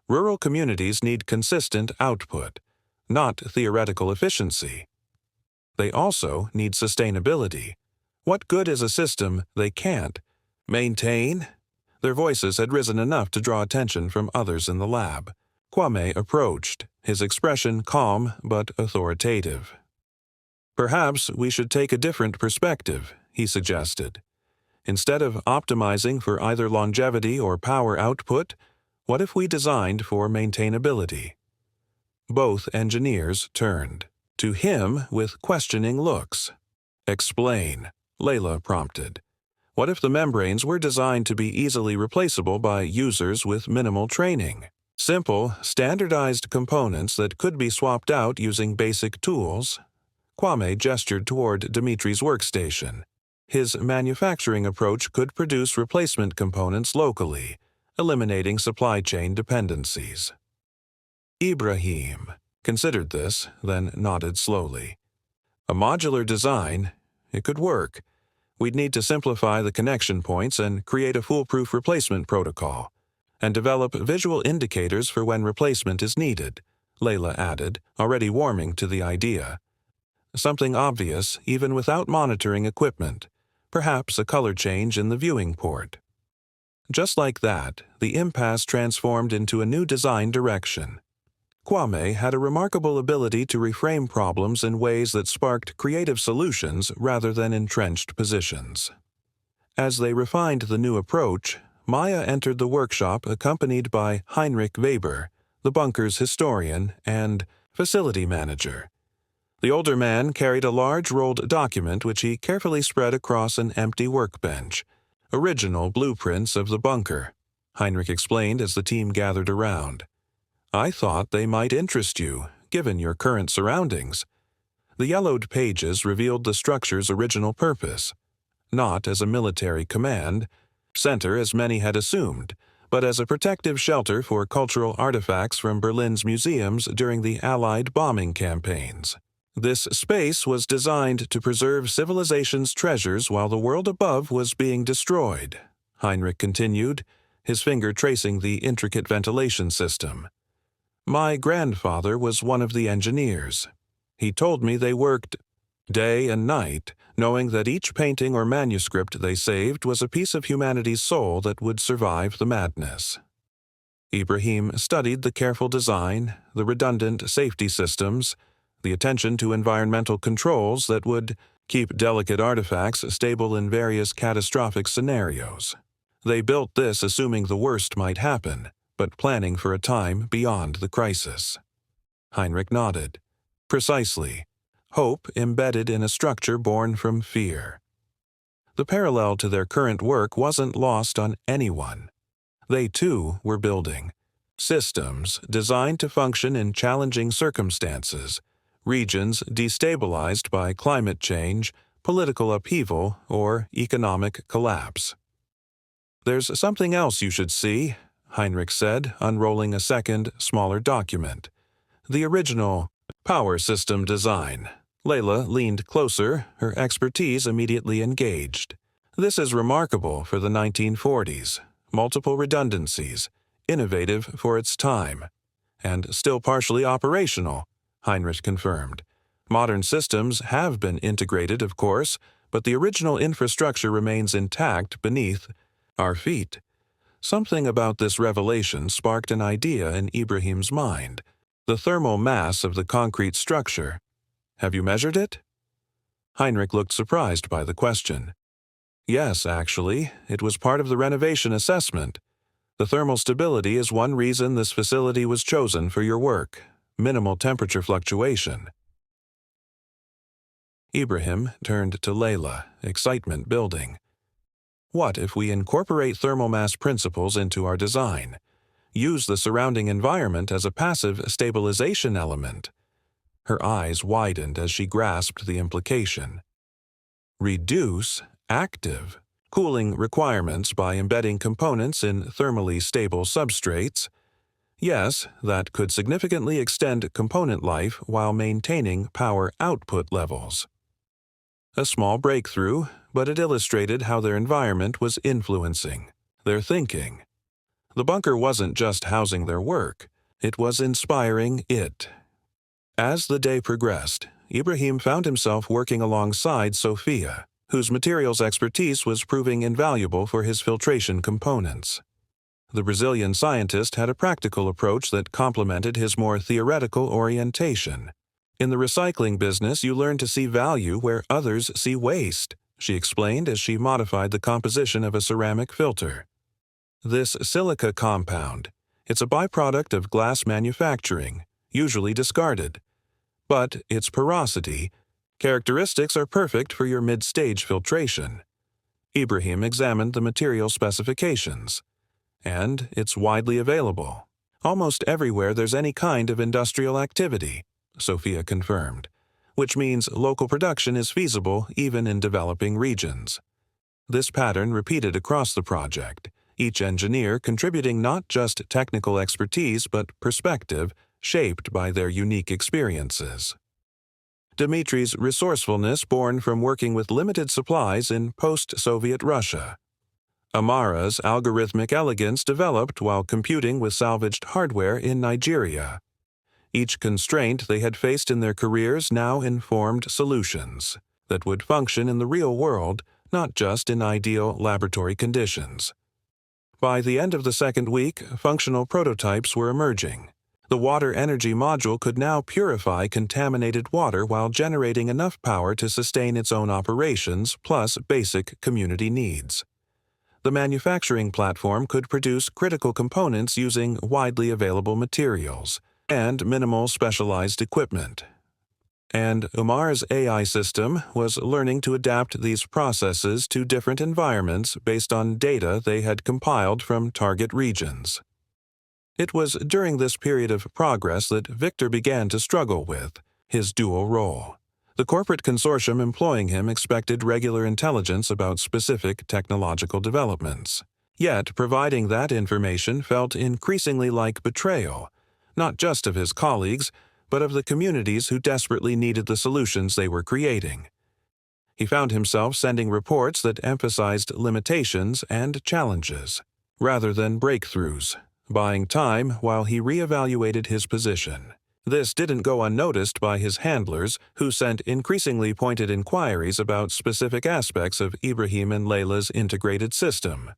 Rural communities need consistent output, not theoretical efficiency. They also need sustainability. What good is a system they can't maintain? Their voices had risen enough to draw attention from others in the lab. Kwame approached, his expression calm but authoritative. Perhaps we should take a different perspective, he suggested. Instead of optimizing for either longevity or power output, what if we designed for maintainability? Both engineers turned to him with questioning looks. "Explain," Layla prompted. "What if the membranes were designed to be easily replaceable by users with minimal training? Simple, standardized components that could be swapped out using basic tools?" Kwame gestured toward Dimitri's workstation. His manufacturing approach could produce replacement components locally, eliminating supply chain dependencies. Ibrahim considered this, then nodded slowly. "A modular design, it could work. We'd need to simplify the connection points and create a foolproof replacement protocol, and develop visual indicators for when replacement is needed," Layla added, already warming to the idea. "Something obvious, even without monitoring equipment, perhaps a color change in the viewing port." Just like that, the impasse transformed into a new design direction. Kwame had a remarkable ability to reframe problems in ways that sparked creative solutions rather than entrenched positions. As they refined the new approach, Maya entered the workshop accompanied by Heinrich Weber, the bunker's historian and facility manager. The older man carried a large rolled document which he carefully spread across an empty workbench. "Original blueprints of the bunker," Heinrich explained as the team gathered around. "I thought they might interest you, given your current surroundings." The yellowed pages revealed the structure's original purpose, not as a military command center as many had assumed, but as a protective shelter for cultural artifacts from Berlin's museums during the Allied bombing campaigns. This space was designed to preserve civilization's treasures while the world above was being destroyed, Heinrich continued, his finger tracing the intricate ventilation system. "My grandfather was one of the engineers. He told me they worked day and night, knowing that each painting or manuscript they saved was a piece of humanity's soul that would survive the madness." Ibrahim studied the careful design, the redundant safety systems, the attention to environmental controls that would keep delicate artifacts stable in various catastrophic scenarios. They built this assuming the worst might happen, but planning for a time beyond the crisis. Heinrich nodded. "Precisely. Hope embedded in a structure born from fear." The parallel to their current work wasn't lost on anyone. They, too, were building systems designed to function in challenging circumstances, regions destabilized by climate change, political upheaval, or economic collapse. "There's something else you should see," Heinrich said, unrolling a second, smaller document. "The original power system design." Layla leaned closer, her expertise immediately engaged. "This is remarkable for the 1940s. Multiple redundancies, innovative for its time, and still partially operational," Heinrich confirmed. "Modern systems have been integrated, of course, but the original infrastructure remains intact beneath our feet." Something about this revelation sparked an idea in Ibrahim's mind. The thermal mass of the concrete structure. "Have you measured it?" Heinrich looked surprised by the question. "Yes, actually, it was part of the renovation assessment. The thermal stability is one reason this facility was chosen for your work. Minimal temperature fluctuation." Ibrahim turned to Layla, excitement building. "What if we incorporate thermal mass principles into our design? Use the surrounding environment as a passive stabilization element?" Her eyes widened as she grasped the implication. "Reduce active cooling requirements by embedding components in thermally stable substrates? Yes, that could significantly extend component life while maintaining power output levels." A small breakthrough, but it illustrated how their environment was influencing their thinking. The bunker wasn't just housing their work, it was inspiring it. As the day progressed, Ibrahim found himself working alongside Sophia, whose materials expertise was proving invaluable for his filtration components. The Brazilian scientist had a practical approach that complemented his more theoretical orientation. "In the recycling business, you learn to see value where others see waste," she explained as she modified the composition of a ceramic filter. "This silica compound, it's a byproduct of glass manufacturing. usually discarded. But its porosity, characteristics are perfect for your mid-stage filtration. Ibrahim examined the material specifications, and it's widely available. Almost everywhere there's any kind of industrial activity, Sophia confirmed, which means local production is feasible even in developing regions. This pattern repeated across the project, each engineer contributing not just technical expertise but perspective shaped by their unique experiences. Dmitri's resourcefulness born from working with limited supplies in post-Soviet Russia. Amara's algorithmic elegance developed while computing with salvaged hardware in Nigeria. Each constraint they had faced in their careers now informed solutions that would function in the real world, not just in ideal laboratory conditions. By the end of the second week, functional prototypes were emerging. The water energy module could now purify contaminated water while generating enough power to sustain its own operations plus basic community needs. The manufacturing platform could produce critical components using widely available materials and minimal specialized equipment. And Umar's AI system was learning to adapt these processes to different environments based on data they had compiled from target regions. It was during this period of progress that Victor began to struggle with his dual role. The corporate consortium employing him expected regular intelligence about specific technological developments. Yet providing that information felt increasingly like betrayal, not just of his colleagues, but of the communities who desperately needed the solutions they were creating. He found himself sending reports that emphasized limitations and challenges, rather than breakthroughs, buying time while he reevaluated his position. This didn't go unnoticed by his handlers, who sent increasingly pointed inquiries about specific aspects of Ibrahim and Layla's integrated system.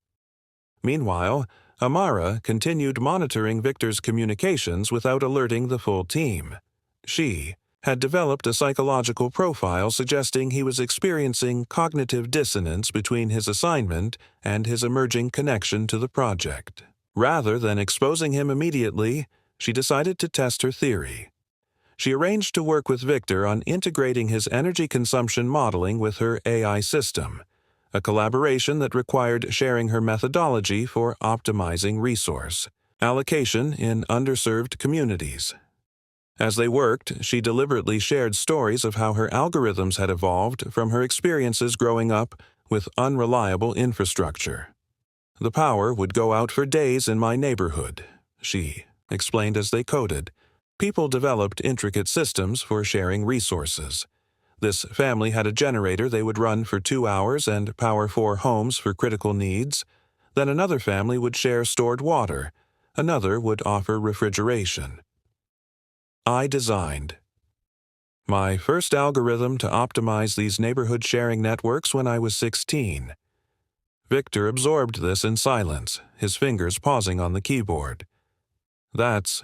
Meanwhile, Amara continued monitoring Victor's communications without alerting the full team. She had developed a psychological profile suggesting he was experiencing cognitive dissonance between his assignment and his emerging connection to the project. Rather than exposing him immediately, she decided to test her theory. She arranged to work with Victor on integrating his energy consumption modeling with her AI system, a collaboration that required sharing her methodology for optimizing resource allocation in underserved communities. As they worked, she deliberately shared stories of how her algorithms had evolved from her experiences growing up with unreliable infrastructure. "The power would go out for days in my neighborhood," she explained as they coded. People developed intricate systems for sharing resources. This family had a generator they would run for 2 hours and power 4 homes for critical needs. Then another family would share stored water. Another would offer refrigeration. I designed my first algorithm to optimize these neighborhood sharing networks when I was 16. Victor absorbed this in silence, his fingers pausing on the keyboard. That's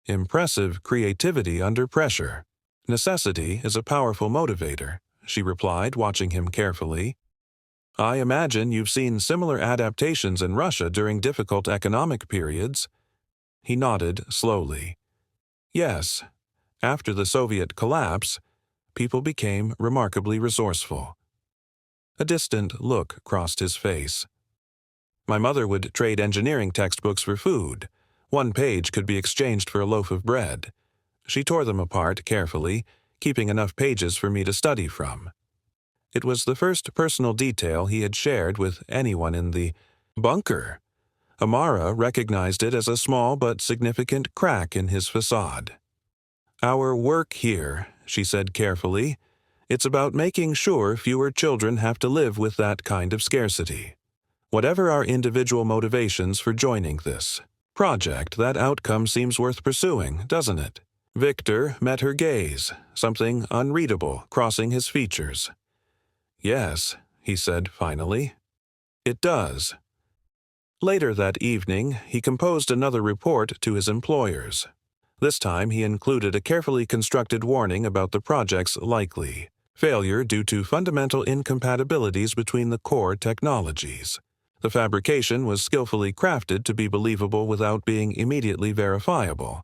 impressive creativity under pressure. Necessity is a powerful motivator, she replied, watching him carefully. I imagine you've seen similar adaptations in Russia during difficult economic periods. He nodded slowly. Yes, after the Soviet collapse, people became remarkably resourceful. A distant look crossed his face. My mother would trade engineering textbooks for food. One page could be exchanged for a loaf of bread. She tore them apart carefully, keeping enough pages for me to study from. It was the first personal detail he had shared with anyone in the bunker. Amara recognized it as a small but significant crack in his facade. Our work here, she said carefully, it's about making sure fewer children have to live with that kind of scarcity. Whatever our individual motivations for joining this project, that outcome seems worth pursuing, doesn't it? Victor met her gaze, something unreadable crossing his features. Yes, he said finally. It does. Later that evening, he composed another report to his employers. This time he included a carefully constructed warning about the project's likely failure due to fundamental incompatibilities between the core technologies. The fabrication was skillfully crafted to be believable without being immediately verifiable.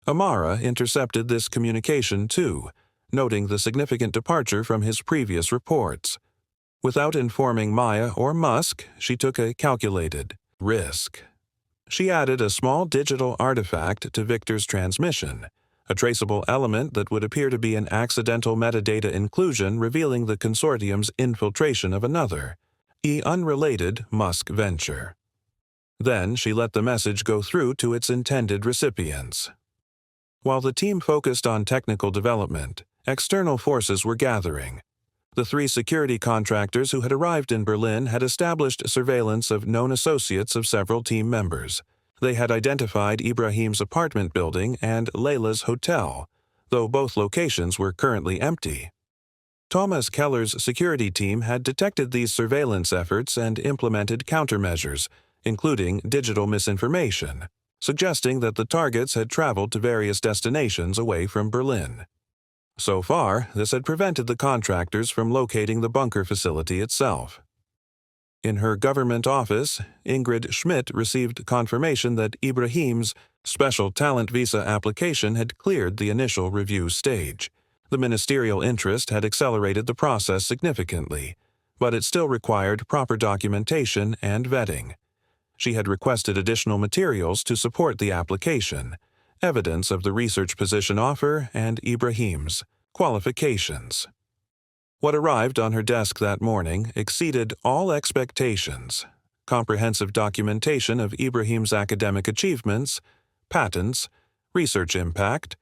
Amara intercepted this communication too, noting the significant departure from his previous reports. Without informing Maya or Musk, she took a calculated risk. She added a small digital artifact to Victor's transmission, a traceable element that would appear to be an accidental metadata inclusion revealing the consortium's infiltration of another, unrelated Musk venture. Then she let the message go through to its intended recipients. While the team focused on technical development, external forces were gathering. The 3 security contractors who had arrived in Berlin had established surveillance of known associates of several team members. They had identified Ibrahim's apartment building and Layla's hotel, though both locations were currently empty. Thomas Keller's security team had detected these surveillance efforts and implemented countermeasures, including digital misinformation, suggesting that the targets had traveled to various destinations away from Berlin. So far, this had prevented the contractors from locating the bunker facility itself. In her government office, Ingrid Schmidt received confirmation that Ibrahim's special talent visa application had cleared the initial review stage. The ministerial interest had accelerated the process significantly, but it still required proper documentation and vetting. She had requested additional materials to support the application, evidence of the research position offer and Ibrahim's qualifications. What arrived on her desk that morning exceeded all expectations: comprehensive documentation of Ibrahim's academic achievements, patents, research impact,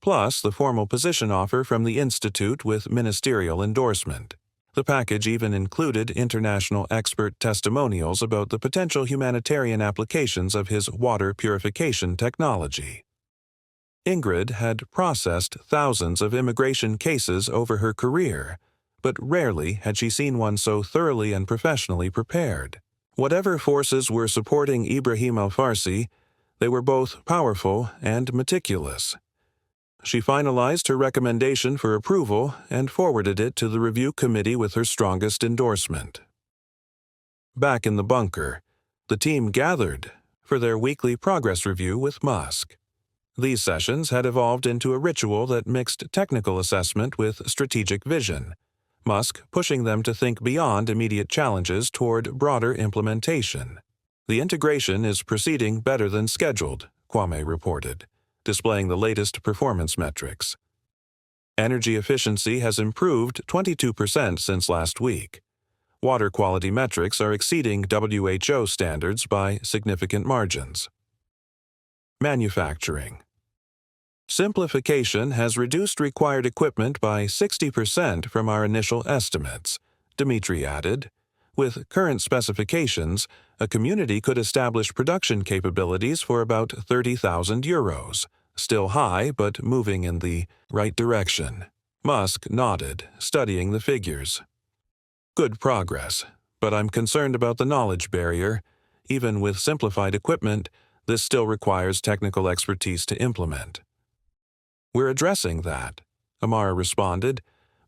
plus the formal position offer from the Institute with ministerial endorsement. The package even included international expert testimonials about the potential humanitarian applications of his water purification technology. Ingrid had processed thousands of immigration cases over her career, but rarely had she seen one so thoroughly and professionally prepared. Whatever forces were supporting Ibrahim al-Farsi, they were both powerful and meticulous. She finalized her recommendation for approval and forwarded it to the review committee with her strongest endorsement. Back in the bunker, the team gathered for their weekly progress review with Musk. These sessions had evolved into a ritual that mixed technical assessment with strategic vision, Musk pushing them to think beyond immediate challenges toward broader implementation. "The integration is proceeding better than scheduled," Kwame reported, displaying the latest performance metrics. Energy efficiency has improved 22% since last week. Water quality metrics are exceeding WHO standards by significant margins. Manufacturing. Simplification has reduced required equipment by 60% from our initial estimates, Dimitri added. With current specifications, a community could establish production capabilities for about €30,000, still high but moving in the right direction. Musk nodded, studying the figures. "Good progress, but I'm concerned about the knowledge barrier. Even with simplified equipment, this still requires technical expertise to implement." "We're addressing that," Amara responded.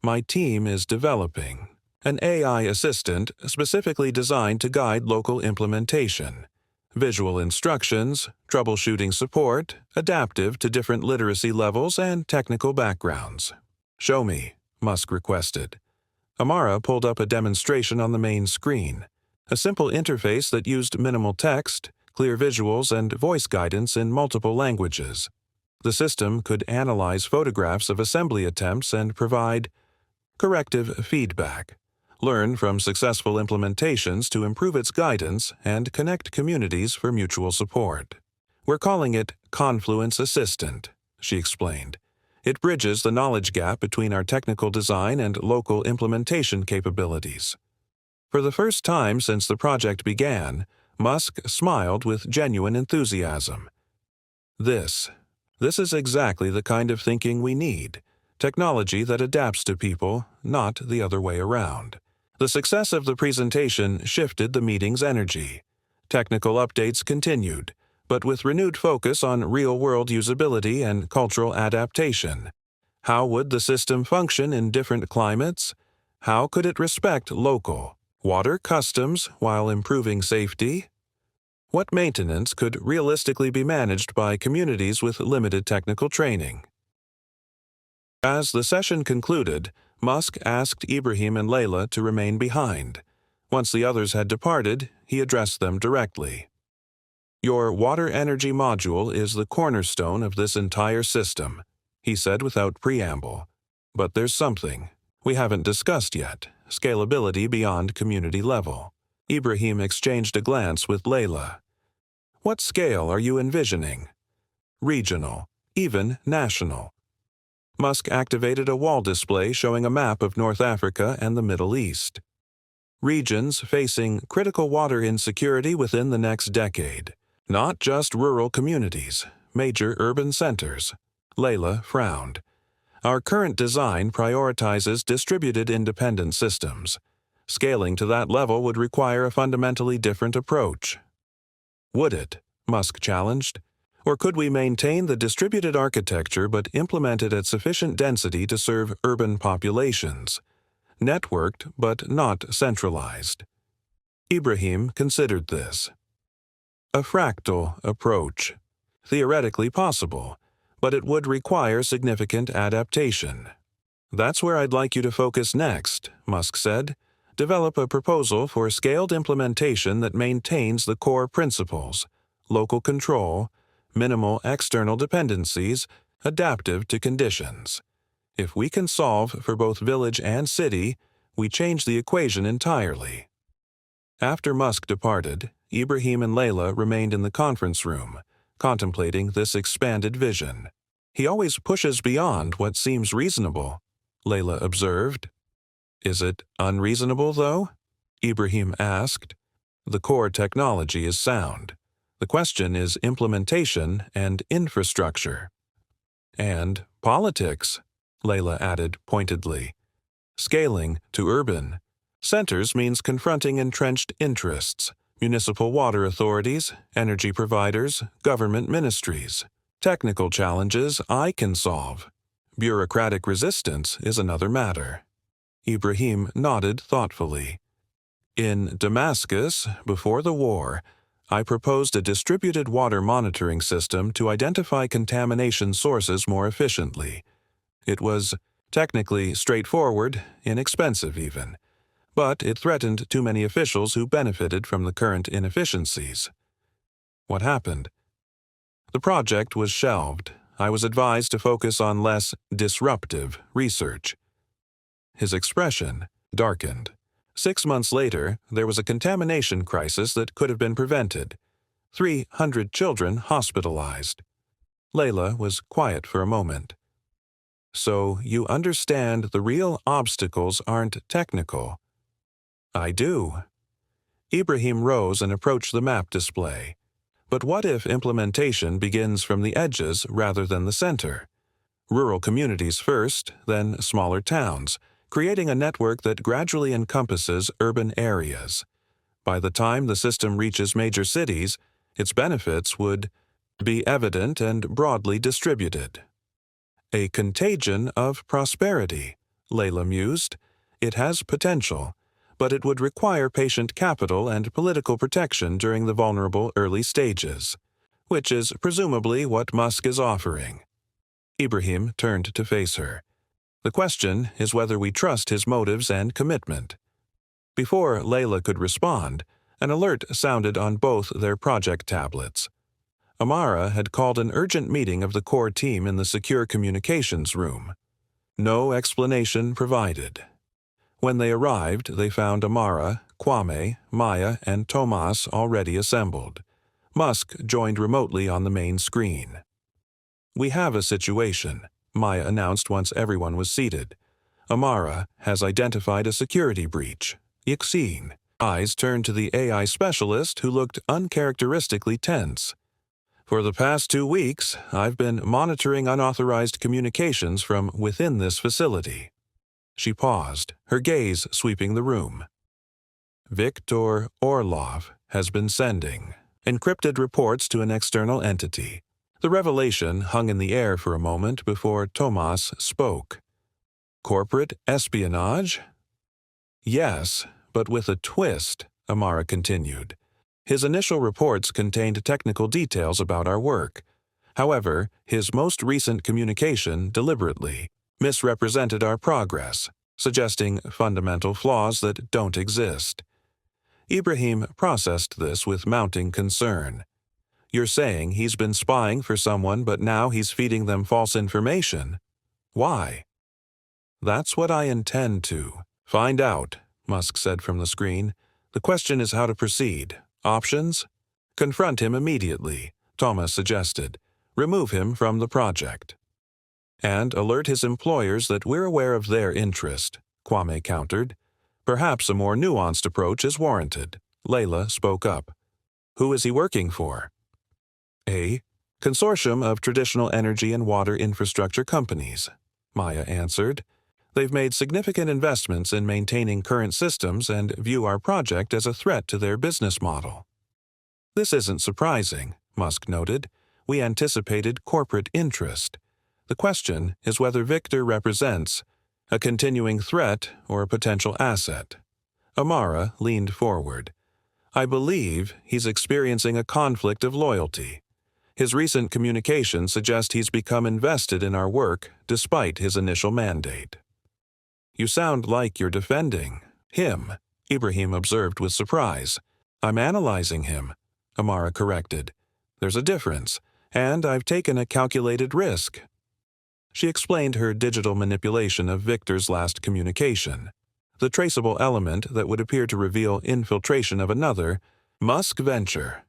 "My team is developing an AI assistant specifically designed to guide local implementation. Visual instructions, troubleshooting support, adaptive to different literacy levels and technical backgrounds." "Show me," Musk requested. Amara pulled up a demonstration on the main screen, a simple interface that used minimal text, clear visuals, and voice guidance in multiple languages. The system could analyze photographs of assembly attempts and provide corrective feedback, learn from successful implementations to improve its guidance, and connect communities for mutual support. "We're calling it Confluence Assistant," she explained. "It bridges the knowledge gap between our technical design and local implementation capabilities." For the first time since the project began, Musk smiled with genuine enthusiasm. This is exactly the kind of thinking we need, technology that adapts to people, not the other way around. The success of the presentation shifted the meeting's energy. Technical updates continued, but with renewed focus on real-world usability and cultural adaptation. How would the system function in different climates? How could it respect local water customs while improving safety? What maintenance could realistically be managed by communities with limited technical training? As the session concluded, Musk asked Ibrahim and Layla to remain behind. Once the others had departed, he addressed them directly. "Your water energy module is the cornerstone of this entire system," he said without preamble. "But there's something we haven't discussed yet: scalability beyond community level." Ibrahim exchanged a glance with Layla. "What scale are you envisioning?" "Regional, even national." Musk activated a wall display showing a map of North Africa and the Middle East. "Regions facing critical water insecurity within the next decade. Not just rural communities, major urban centers." Layla frowned. "Our current design prioritizes distributed independent systems. Scaling to that level would require a fundamentally different approach." "Would it?" Musk challenged. "Or could we maintain the distributed architecture but implement it at sufficient density to serve urban populations? Networked but not centralized." Ibrahim considered this. "A fractal approach. Theoretically possible, but it would require significant adaptation." "That's where I'd like you to focus next," Musk said. "Develop a proposal for scaled implementation that maintains the core principles: local control, minimal external dependencies, adaptive to conditions. If we can solve for both village and city, we change the equation entirely." After Musk departed, Ibrahim and Layla remained in the conference room, contemplating this expanded vision. "He always pushes beyond what seems reasonable," Layla observed. "Is it unreasonable, though?" Ibrahim asked. "The core technology is sound. The question is implementation and infrastructure." "And politics," Layla added pointedly. "Scaling to urban centers means confronting entrenched interests: municipal water authorities, energy providers, government ministries. Technical challenges I can solve. Bureaucratic resistance is another matter." Ibrahim nodded thoughtfully. "In Damascus, before the war, I proposed a distributed water monitoring system to identify contamination sources more efficiently. It was technically straightforward, inexpensive even, but it threatened too many officials who benefited from the current inefficiencies." "What happened?" "The project was shelved. I was advised to focus on less disruptive research." His expression darkened. 6 months later, there was a contamination crisis that could have been prevented. 300 children hospitalized. Layla was quiet for a moment. "So you understand the real obstacles aren't technical?" "I do." Ibrahim rose and approached the map display. "But what if implementation begins from the edges rather than the center? Rural communities first, then smaller towns, creating a network that gradually encompasses urban areas. By the time the system reaches major cities, its benefits would be evident and broadly distributed." "A contagion of prosperity," Layla mused. "It has potential, but it would require patient capital and political protection during the vulnerable early stages, which is presumably what Musk is offering." Ibrahim turned to face her. "The question is whether we trust his motives and commitment." Before Layla could respond, an alert sounded on both their project tablets. Amara had called an urgent meeting of the core team in the secure communications room. No explanation provided. When they arrived, they found Amara, Kwame, Maya, and Tomas already assembled. Musk joined remotely on the main screen. "We have a situation," Maya announced once everyone was seated. "Amara has identified a security breach. Yaxine." Eyes turned to the AI specialist, who looked uncharacteristically tense. "For the past 2 weeks, I've been monitoring unauthorized communications from within this facility." She paused, her gaze sweeping the room. "Viktor Orlov has been sending encrypted reports to an external entity." The revelation hung in the air for a moment before Tomas spoke. "Corporate espionage?" "Yes, but with a twist," Amara continued. His initial reports contained technical details about our work. However, his most recent communication deliberately misrepresented our progress, suggesting fundamental flaws that don't exist. Ibrahim processed this with mounting concern. You're saying he's been spying for someone, but now he's feeding them false information? Why? That's what I intend to find out, Musk said from the screen. The question is how to proceed. Options? Confront him immediately, Thomas suggested. Remove him from the project. And alert his employers that we're aware of their interest, Kwame countered. Perhaps a more nuanced approach is warranted. Layla spoke up. Who is he working for? A consortium of traditional energy and water infrastructure companies, Maya answered. They've made significant investments in maintaining current systems and view our project as a threat to their business model. This isn't surprising, Musk noted. We anticipated corporate interest. The question is whether Victor represents a continuing threat or a potential asset. Amara leaned forward. I believe he's experiencing a conflict of loyalty. His recent communications suggest he's become invested in our work despite his initial mandate. You sound like you're defending him, Ibrahim observed with surprise. I'm analyzing him, Amara corrected. There's a difference, and I've taken a calculated risk. She explained her digital manipulation of Victor's last communication, the traceable element that would appear to reveal infiltration of another Musk venture.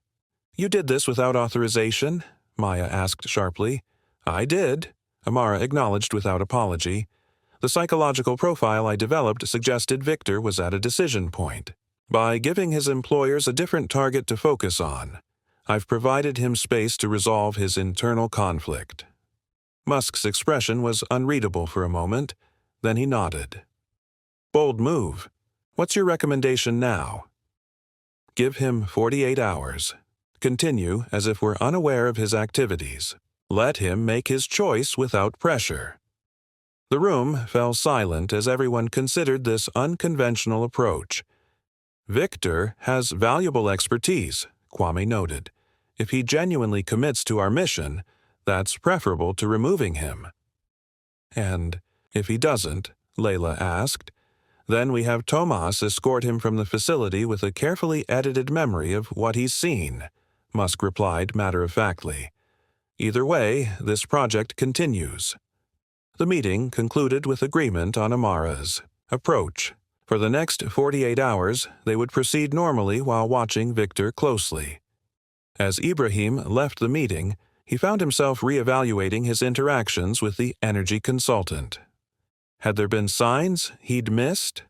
You did this without authorization? Maya asked sharply. I did, Amara acknowledged without apology. The psychological profile I developed suggested Victor was at a decision point. By giving his employers a different target to focus on, I've provided him space to resolve his internal conflict. Musk's expression was unreadable for a moment, then he nodded. Bold move. What's your recommendation now? Give him 48 hours. Continue as if we're unaware of his activities. Let him make his choice without pressure. The room fell silent as everyone considered this unconventional approach. Victor has valuable expertise, Kwame noted. If he genuinely commits to our mission, that's preferable to removing him. And if he doesn't, Layla asked, then we have Tomas escort him from the facility with a carefully edited memory of what he's seen, Musk replied matter-of-factly. Either way, this project continues. The meeting concluded with agreement on Amara's approach. For the next 48 hours, they would proceed normally while watching Victor closely. As Ibrahim left the meeting, he found himself reevaluating his interactions with the energy consultant. Had there been signs he'd missed?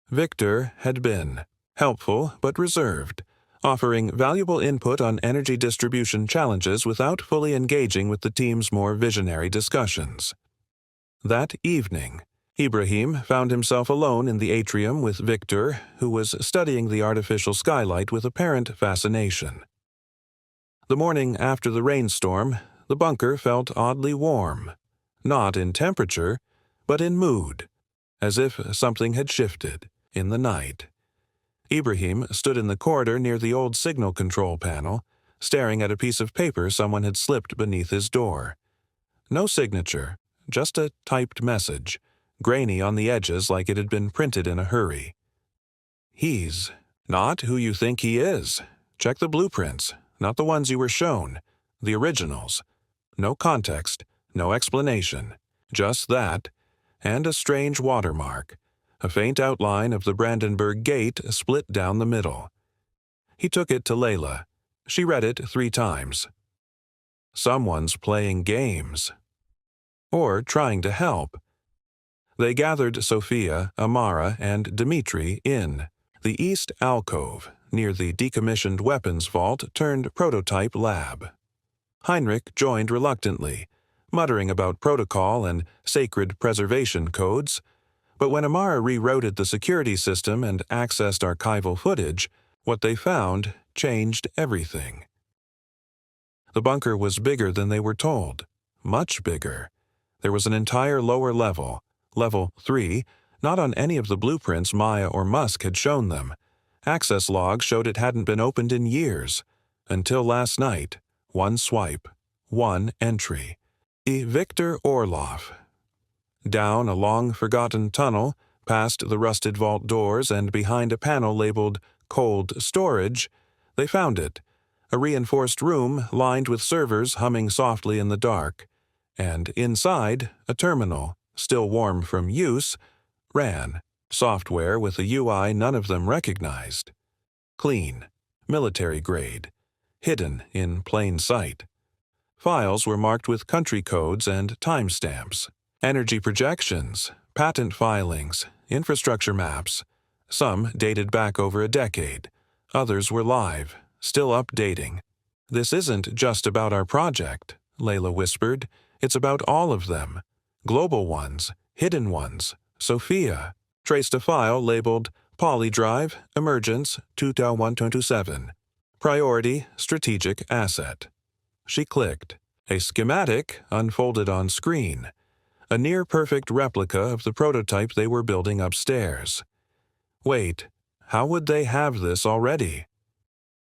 Victor had been helpful but reserved, offering valuable input on energy distribution challenges without fully engaging with the team's more visionary discussions. That evening, Ibrahim found himself alone in the atrium with Victor, who was studying the artificial skylight with apparent fascination. The morning after the rainstorm, the bunker felt oddly warm, not in temperature, but in mood, as if something had shifted in the night. Ibrahim stood in the corridor near the old signal control panel, staring at a piece of paper someone had slipped beneath his door. No signature, just a typed message, grainy on the edges like it had been printed in a hurry. He's not who you think he is. Check the blueprints, not the ones you were shown, the originals. No context, no explanation, just that, and a strange watermark, a faint outline of the Brandenburg Gate split down the middle. He took it to Layla. She read it 3 times. Someone's playing games. Or trying to help. They gathered Sophia, Amara, and Dmitri in the east alcove near the decommissioned weapons vault turned prototype lab. Heinrich joined reluctantly, muttering about protocol and sacred preservation codes, but when Amara rerouted the security system and accessed archival footage, what they found changed everything. The bunker was bigger than they were told, much bigger. There was an entire lower level, level 3, not on any of the blueprints Maya or Musk had shown them, Access logs showed it hadn't been opened in years. Until last night, one swipe, one entry. Victor Orloff. Down a long-forgotten tunnel, past the rusted vault doors and behind a panel labeled Cold Storage, they found it, a reinforced room lined with servers humming softly in the dark, and inside, a terminal, still warm from use, ran, software with a UI none of them recognized. Clean, military grade, hidden in plain sight. Files were marked with country codes and timestamps. Energy projections, patent filings, infrastructure maps. Some dated back over a decade. Others were live, still updating. "This isn't just about our project," Layla whispered. "It's about all of them. Global ones, hidden ones. Sophia." Traced a file labeled Polydrive, Emergence 2.127. Priority, Strategic Asset. She clicked. A schematic unfolded on screen. A near-perfect replica of the prototype they were building upstairs. Wait, how would they have this already?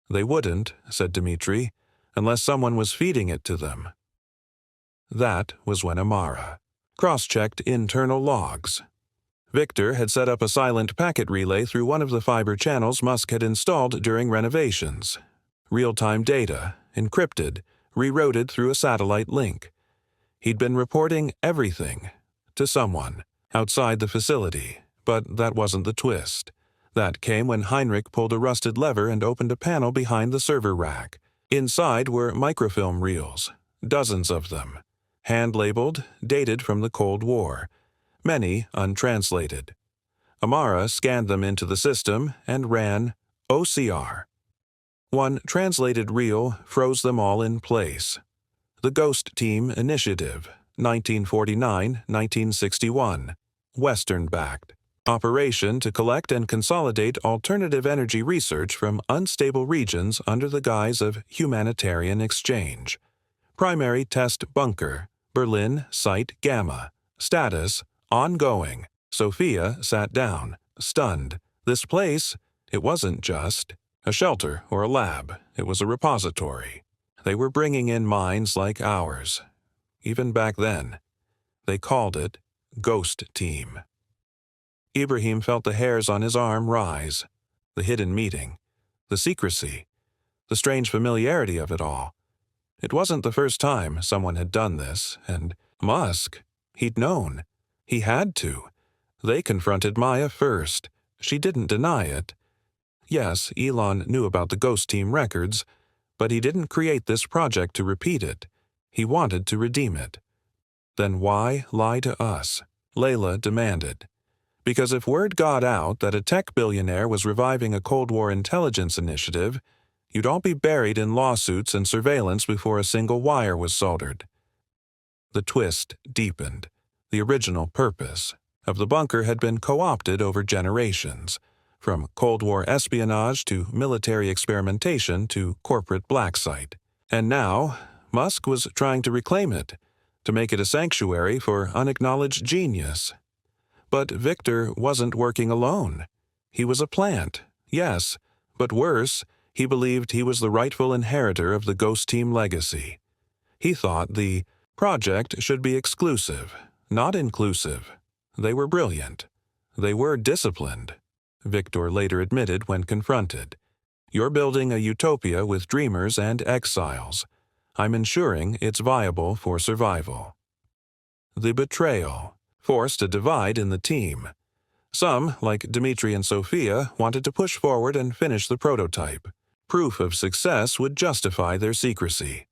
"They wouldn't," said Dmitri, "unless someone was feeding it to them." That was when Amara cross-checked internal logs. Victor had set up a silent packet relay through one of the fiber channels Musk had installed during renovations. Real-time data, encrypted, rerouted through a satellite link. He'd been reporting everything to someone outside the facility, but that wasn't the twist. That came when Heinrich pulled a rusted lever and opened a panel behind the server rack. Inside were microfilm reels, dozens of them, hand-labeled, dated from the Cold War, many untranslated. Amara scanned them into the system and ran OCR. One translated reel froze them all in place. The Ghost Team Initiative, 1949-1961, Western-backed. Operation to collect and consolidate alternative energy research from unstable regions under the guise of humanitarian exchange. Primary test bunker, Berlin Site Gamma. Status, ongoing. Sophia sat down, stunned. This place, it wasn't just a shelter or a lab. It was a repository. They were bringing in minds like ours. Even back then, they called it Ghost Team. Ibrahim felt the hairs on his arm rise. The hidden meeting, the secrecy, the strange familiarity of it all. It wasn't the first time someone had done this, and Musk, he'd known. He had to. They confronted Maya first. She didn't deny it. Yes, Elon knew about the Ghost Team records, but he didn't create this project to repeat it. He wanted to redeem it. Then why lie to us? Layla demanded. Because if word got out that a tech billionaire was reviving a Cold War intelligence initiative, you'd all be buried in lawsuits and surveillance before a single wire was soldered. The twist deepened. The original purpose of the bunker had been co-opted over generations, from Cold War espionage to military experimentation to corporate blacksite. And now, Musk was trying to reclaim it, to make it a sanctuary for unacknowledged genius. But Victor wasn't working alone. He was a plant, yes, but worse, he believed he was the rightful inheritor of the Ghost Team legacy. He thought the project should be exclusive, not inclusive. They were brilliant. They were disciplined. Victor later admitted when confronted. "You're building a utopia with dreamers and exiles. I'm ensuring it's viable for survival." The betrayal forced a divide in the team. Some, like Dmitri and Sophia, wanted to push forward and finish the prototype. Proof of success would justify their secrecy.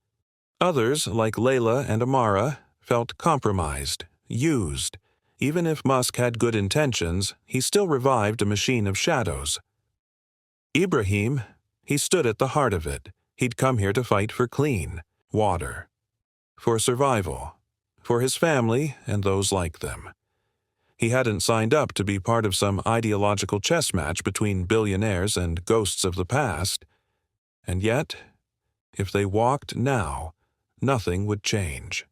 Others, like Layla and Amara, felt compromised, used. Even if Musk had good intentions, he still revived a machine of shadows. Ibrahim, he stood at the heart of it. He'd come here to fight for clean water, for survival, for his family and those like them. He hadn't signed up to be part of some ideological chess match between billionaires and ghosts of the past. And yet, if they walked now, nothing would change.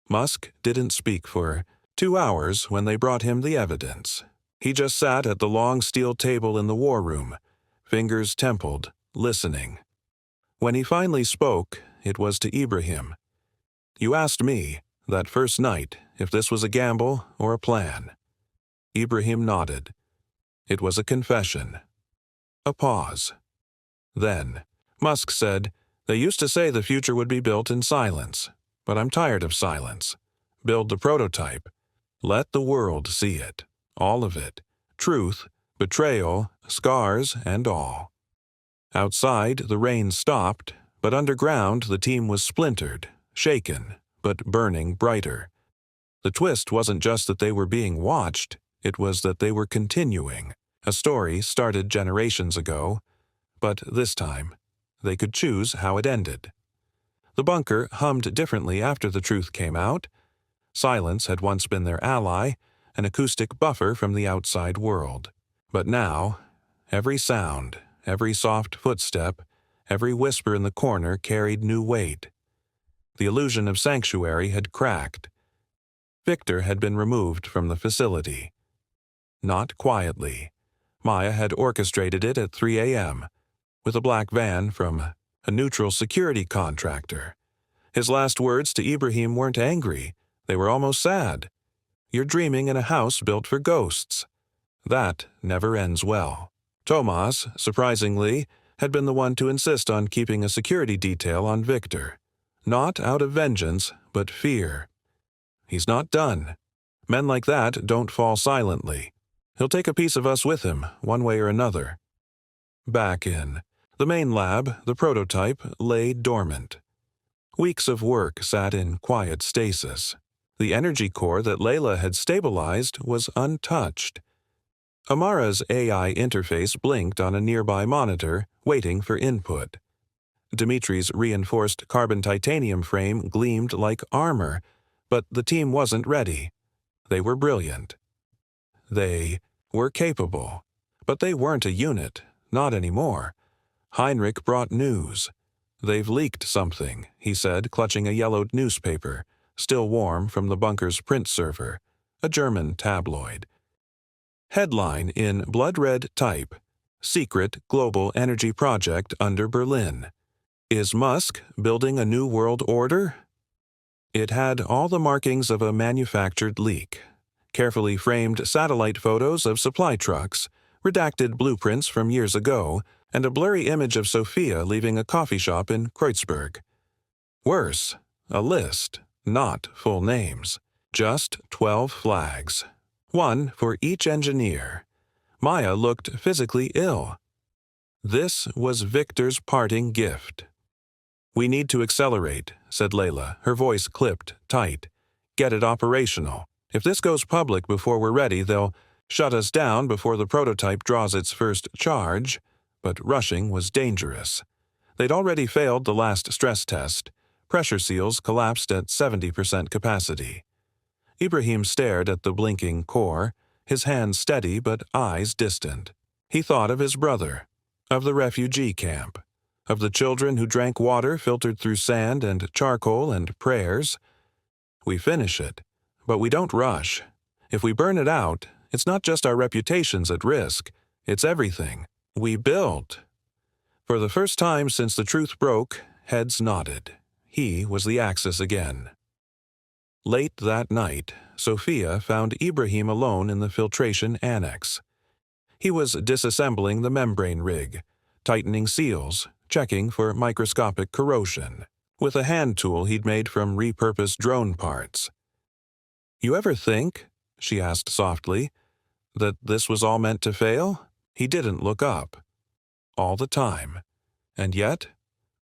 Musk didn't speak for 2 hours when they brought him the evidence. He just sat at the long steel table in the war room, fingers templed, listening. When he finally spoke, it was to Ibrahim. "You asked me, that first night, if this was a gamble or a plan." Ibrahim nodded. It was a confession. A pause. Then, Musk said, "They used to say the future would be built in silence, but I'm tired of silence. Build the prototype. Let the world see it, all of it, truth, betrayal, scars, and all." Outside, the rain stopped, but underground the team was splintered, shaken, but burning brighter. The twist wasn't just that they were being watched, it was that they were continuing. A story started generations ago, but this time, they could choose how it ended. The bunker hummed differently after the truth came out. Silence had once been their ally, an acoustic buffer from the outside world. But now, every sound, every soft footstep, every whisper in the corner carried new weight. The illusion of sanctuary had cracked. Victor had been removed from the facility. Not quietly. Maya had orchestrated it at 3 a.m., with a black van from a neutral security contractor. His last words to Ibrahim weren't angry, they were almost sad. "You're dreaming in a house built for ghosts." That never ends well. Tomas, surprisingly, had been the one to insist on keeping a security detail on Victor. Not out of vengeance, but fear. He's not done. Men like that don't fall silently. He'll take a piece of us with him, one way or another. Back in the main lab, the prototype lay dormant. Weeks of work sat in quiet stasis. The energy core that Layla had stabilized was untouched. Amara's AI interface blinked on a nearby monitor, waiting for input. Dimitri's reinforced carbon titanium frame gleamed like armor, but the team wasn't ready. They were brilliant. They were capable, but they weren't a unit, not anymore. Heinrich brought news. "They've leaked something," he said, clutching a yellowed newspaper, still warm from the bunker's print server, a German tabloid. Headline in blood-red type: "Secret Global Energy Project under Berlin. Is Musk building a new world order?" It had all the markings of a manufactured leak. Carefully framed satellite photos of supply trucks, redacted blueprints from years ago, and a blurry image of Sophia leaving a coffee shop in Kreutzberg. Worse, a list, not full names. Just 12 flags. One for each engineer. Maya looked physically ill. This was Victor's parting gift. "We need to accelerate," said Layla, her voice clipped tight. "Get it operational. If this goes public before we're ready, they'll shut us down before the prototype draws its first charge." But rushing was dangerous. They'd already failed the last stress test. Pressure seals collapsed at 70% capacity. Ibrahim stared at the blinking core, his hands steady but eyes distant. He thought of his brother, of the refugee camp, of the children who drank water filtered through sand and charcoal and prayers. "We finish it, but we don't rush. If we burn it out, it's not just our reputations at risk, it's everything we built." For the first time since the truth broke, heads nodded. He was the axis again. Late that night, Sophia found Ibrahim alone in the filtration annex. He was disassembling the membrane rig, tightening seals, checking for microscopic corrosion, with a hand tool he'd made from repurposed drone parts. "You ever think," she asked softly, "that this was all meant to fail?" He didn't look up. "All the time. And yet,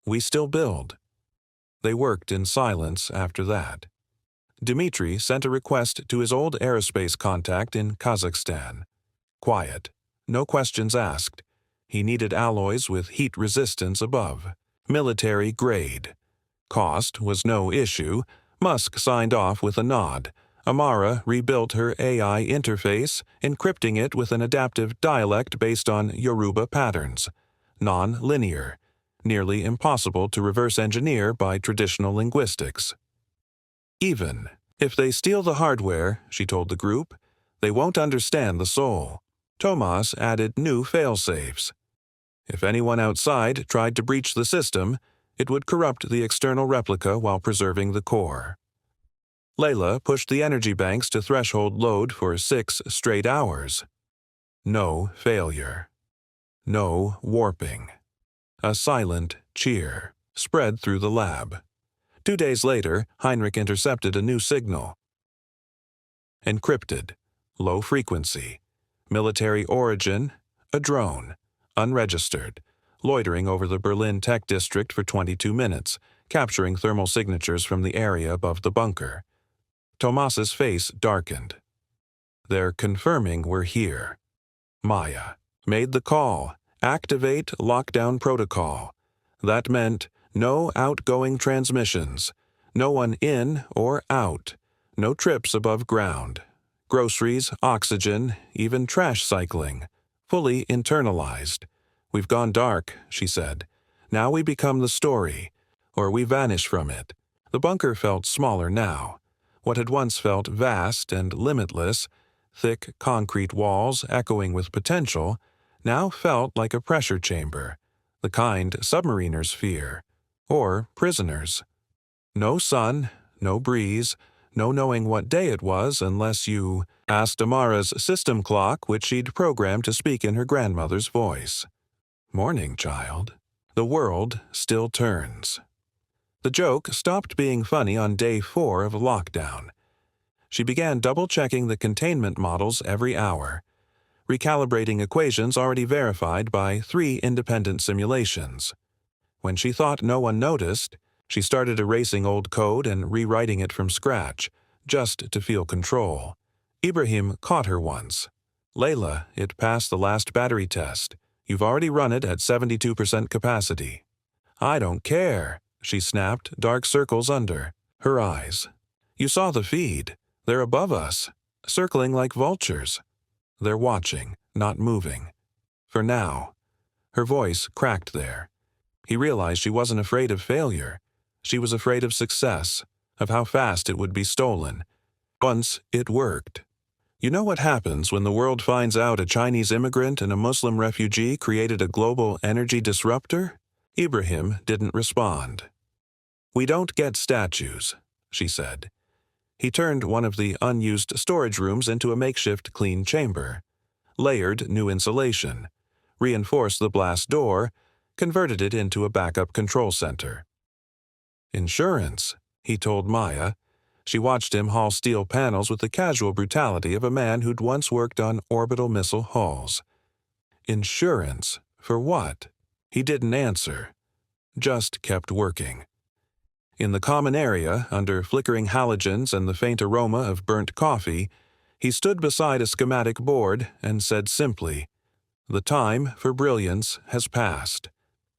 we still build." They worked in silence after that. Dimitri sent a request to his old aerospace contact in Kazakhstan. Quiet. No questions asked. He needed alloys with heat resistance above. Military grade. Cost was no issue. Musk signed off with a nod. Amara rebuilt her AI interface, encrypting it with an adaptive dialect based on Yoruba patterns. Non-linear. Nearly impossible to reverse engineer by traditional linguistics. "Even if they steal the hardware," she told the group, They won't understand the soul. Tomas added new fail-safes. If anyone outside tried to breach the system, it would corrupt the external replica while preserving the core. Layla pushed the energy banks to threshold load for 6 straight hours. No failure. No warping. A silent cheer spread through the lab. 2 days later, Heinrich intercepted a new signal. Encrypted. Low frequency. Military origin. A drone. Unregistered. Loitering over the Berlin Tech District for 22 minutes, capturing thermal signatures from the area above the bunker. Tomas's face darkened. They're confirming we're here. Maya made the call. Activate lockdown protocol. That meant no outgoing transmissions, no one in or out, no trips above ground. Groceries, oxygen, even trash cycling. Fully internalized. We've gone dark, she said. Now we become the story, or we vanish from it. The bunker felt smaller now. What had once felt vast and limitless, thick concrete walls echoing with potential, now felt like a pressure chamber, the kind submariners fear, or prisoners. No sun, no breeze, no knowing what day it was unless you asked Amara's system clock, which she'd programmed to speak in her grandmother's voice. Morning, child. The world still turns. The joke stopped being funny on day 4 of lockdown. She began double-checking the containment models every hour, recalibrating equations already verified by 3 independent simulations. When she thought no one noticed, she started erasing old code and rewriting it from scratch, just to feel control. Ibrahim caught her once. Layla, it passed the last battery test. You've already run it at 72% capacity. I don't care, she snapped, dark circles under her eyes. You saw the feed. They're above us, circling like vultures. They're watching, not moving. For now. Her voice cracked there. He realized she wasn't afraid of failure. She was afraid of success, of how fast it would be stolen. Once it worked. You know what happens when the world finds out a Chinese immigrant and a Muslim refugee created a global energy disruptor? Ibrahim didn't respond. We don't get statues, she said. He turned one of the unused storage rooms into a makeshift clean chamber, layered new insulation, reinforced the blast door, converted it into a backup control center. Insurance, he told Maya. She watched him haul steel panels with the casual brutality of a man who'd once worked on orbital missile hulls. Insurance? For what? He didn't answer. Just kept working. In the common area, under flickering halogens and the faint aroma of burnt coffee, he stood beside a schematic board and said simply, "The time for brilliance has passed.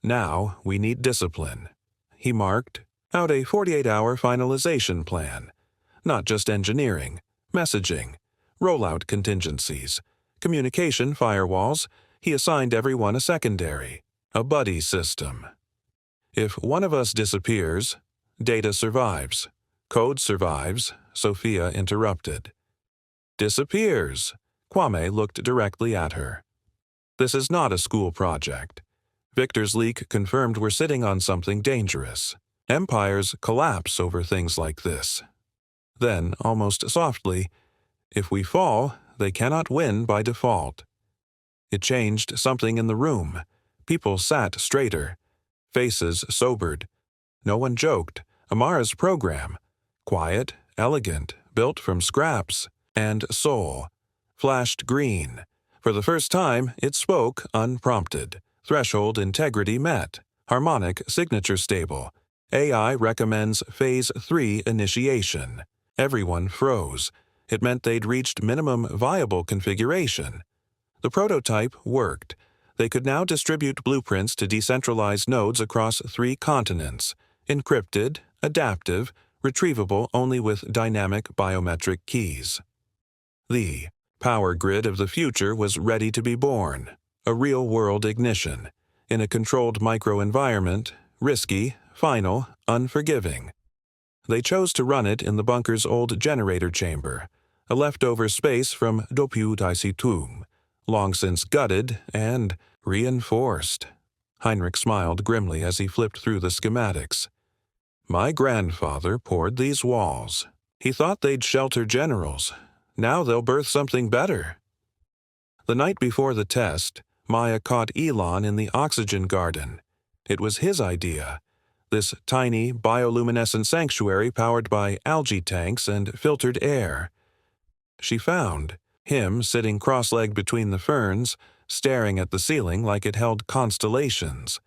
Now we need discipline." He marked out a 48-hour finalization plan. Not just engineering, messaging, rollout contingencies, communication firewalls. He assigned everyone a secondary, a buddy system. If one of us disappears, data survives. Code survives, Sophia interrupted. Disappears. Kwame looked directly at her. This is not a school project. Victor's leak confirmed we're sitting on something dangerous. Empires collapse over things like this. Then, almost softly, if we fall, they cannot win by default. It changed something in the room. People sat straighter. Faces sobered. No one joked. Amara's program. Quiet, elegant, built from scraps, and soul. Flashed green. For the first time, it spoke unprompted. Threshold integrity met. Harmonic signature stable. AI recommends Phase 3 initiation. Everyone froze. It meant they'd reached minimum viable configuration. The prototype worked. They could now distribute blueprints to decentralized nodes across 3 continents. Encrypted, adaptive, retrievable only with dynamic biometric keys. The power grid of the future was ready to be born. A real-world ignition. In a controlled microenvironment, risky, final, unforgiving. They chose to run it in the bunker's old generator chamber, a leftover space from WWII, long since gutted and reinforced. Heinrich smiled grimly as he flipped through the schematics. My grandfather poured these walls. He thought they'd shelter generals. Now they'll birth something better. The night before the test, Maya caught Elon in the oxygen garden. It was his idea. This tiny, bioluminescent sanctuary powered by algae tanks and filtered air. She found him sitting cross-legged between the ferns, staring at the ceiling like it held constellations.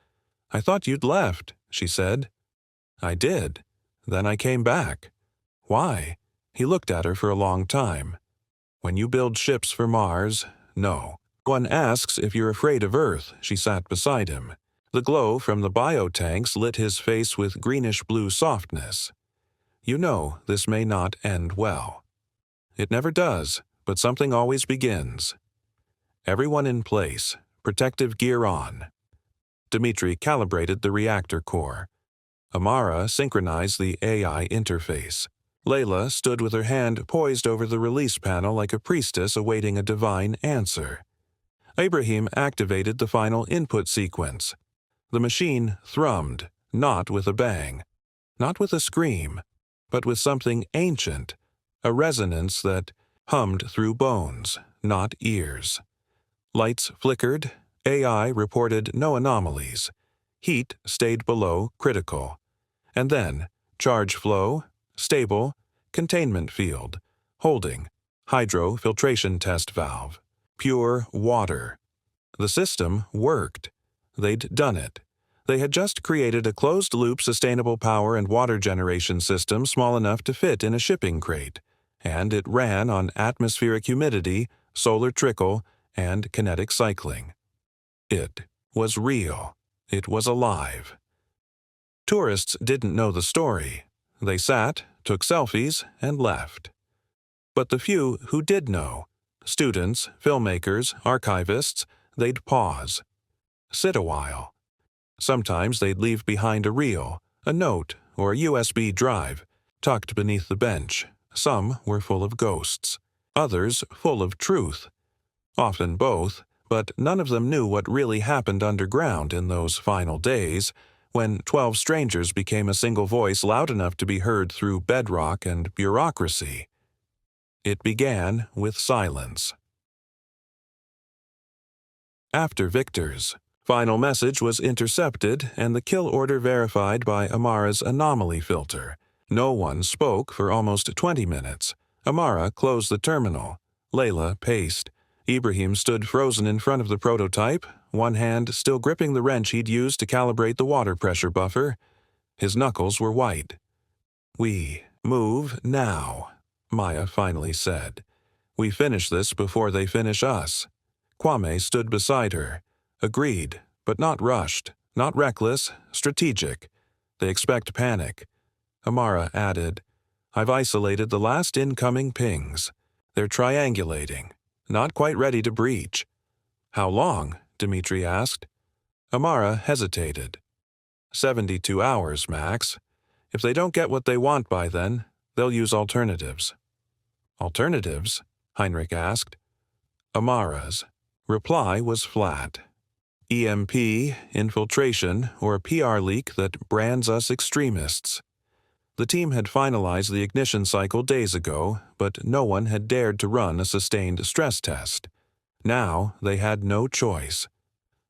I thought you'd left, she said. I did. Then I came back. Why? He looked at her for a long time. When you build ships for Mars, no. One asks if you're afraid of Earth. She sat beside him. The glow from the biotanks lit his face with greenish-blue softness. You know, this may not end well. It never does, but something always begins. Everyone in place, protective gear on. Dmitri calibrated the reactor core. Amara synchronized the AI interface. Layla stood with her hand poised over the release panel like a priestess awaiting a divine answer. Ibrahim activated the final input sequence. The machine thrummed, not with a bang, not with a scream, but with something ancient, a resonance that hummed through bones, not ears. Lights flickered, AI reported no anomalies. Heat stayed below critical. And then, charge flow, stable, containment field, holding, hydrofiltration test valve, pure water. The system worked. They'd done it. They had just created a closed-loop sustainable power and water generation system small enough to fit in a shipping crate, and it ran on atmospheric humidity, solar trickle, and kinetic cycling. It was real. It was alive. Tourists didn't know the story. They sat, took selfies, and left. But the few who did know, students, filmmakers, archivists, they'd pause. Sit a while. Sometimes they'd leave behind a reel, a note, or a USB drive, tucked beneath the bench. Some were full of ghosts, others full of truth. Often both, but none of them knew what really happened underground in those final days, when 12 strangers became a single voice loud enough to be heard through bedrock and bureaucracy. It began with silence. After Victor's final message was intercepted and the kill order verified by Amara's anomaly filter. No one spoke for almost 20 minutes. Amara closed the terminal. Layla paced. Ibrahim stood frozen in front of the prototype, one hand still gripping the wrench he'd used to calibrate the water pressure buffer. His knuckles were white. "We move now," Maya finally said. "We finish this before they finish us." Kwame stood beside her. Agreed, but not rushed, not reckless, strategic. They expect panic. Amara added, "I've isolated the last incoming pings. They're triangulating, not quite ready to breach." "How long?" Dmitri asked. Amara hesitated. 72 hours, max. If they don't get what they want by then, they'll use alternatives." "Alternatives?" Heinrich asked. Amara's reply was flat. "EMP, infiltration, or a PR leak that brands us extremists." The team had finalized the ignition cycle days ago, but no one had dared to run a sustained stress test. Now they had no choice.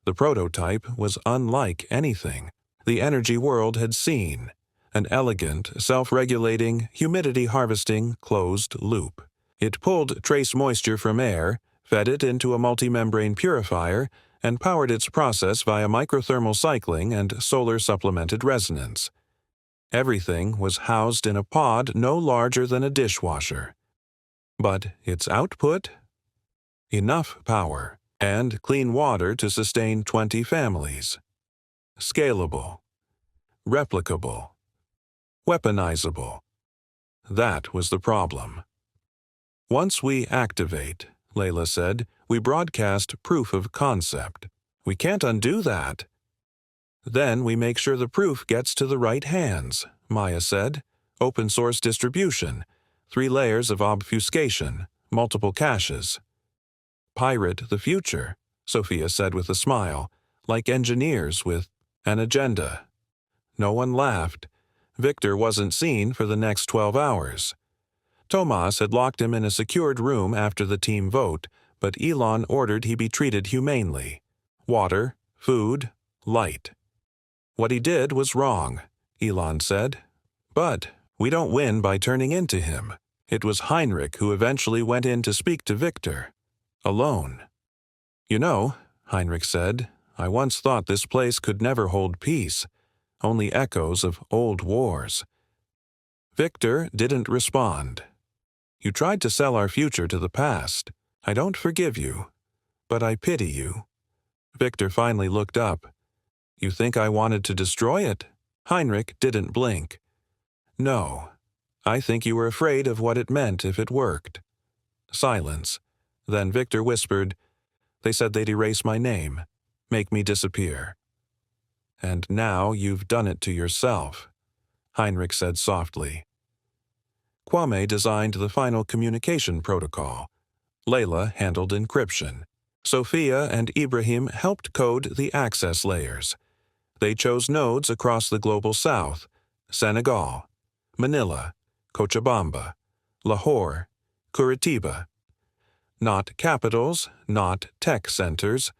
The prototype was unlike anything the energy world had seen, an elegant, self-regulating, humidity-harvesting closed loop. It pulled trace moisture from air, fed it into a multi-membrane purifier, and powered its process via microthermal cycling and solar-supplemented resonance. Everything was housed in a pod no larger than a dishwasher. But its output? Enough power and clean water to sustain 20 families. Scalable. Replicable. Weaponizable. That was the problem. "Once we activate," Layla said, "we broadcast proof of concept. We can't undo that." "Then we make sure the proof gets to the right hands," Maya said. "Open source distribution. 3 layers of obfuscation, multiple caches. Pirate the future, Sophia said with a smile, like engineers with an agenda. No one laughed. Victor wasn't seen for the next 12 hours. Tomas had locked him in a secured room after the team vote, but Elon ordered he be treated humanely. Water, food, light. What he did was wrong, Elon said. But we don't win by turning into him. It was Heinrich who eventually went in to speak to Victor. Alone. You know, Heinrich said, I once thought this place could never hold peace. Only echoes of old wars. Victor didn't respond. You tried to sell our future to the past. I don't forgive you, but I pity you. Victor finally looked up. You think I wanted to destroy it? Heinrich didn't blink. No. I think you were afraid of what it meant if it worked. Silence. Then Victor whispered, They said they'd erase my name, make me disappear. And now you've done it to yourself, Heinrich said softly. Kwame designed the final communication protocol. Layla handled encryption. Sophia and Ibrahim helped code the access layers. They chose nodes across the global south, Senegal, Manila, Cochabamba, Lahore, Curitiba. Not capitals, not tech centers,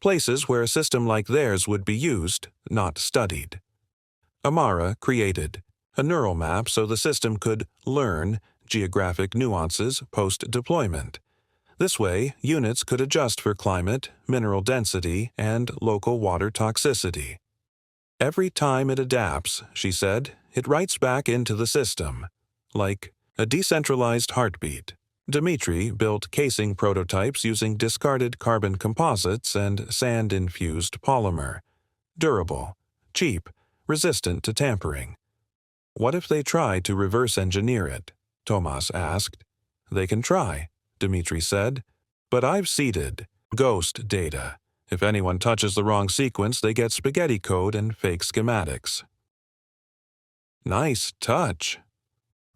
places where a system like theirs would be used, not studied. Amara created a neural map so the system could learn geographic nuances post-deployment. This way, units could adjust for climate, mineral density, and local water toxicity. Every time it adapts, she said, it writes back into the system, like a decentralized heartbeat. Dmitri built casing prototypes using discarded carbon composites and sand-infused polymer. Durable, cheap, resistant to tampering. What if they try to reverse engineer it? Tomas asked. They can try, Dmitri said. But I've seeded ghost data. If anyone touches the wrong sequence, they get spaghetti code and fake schematics. Nice touch.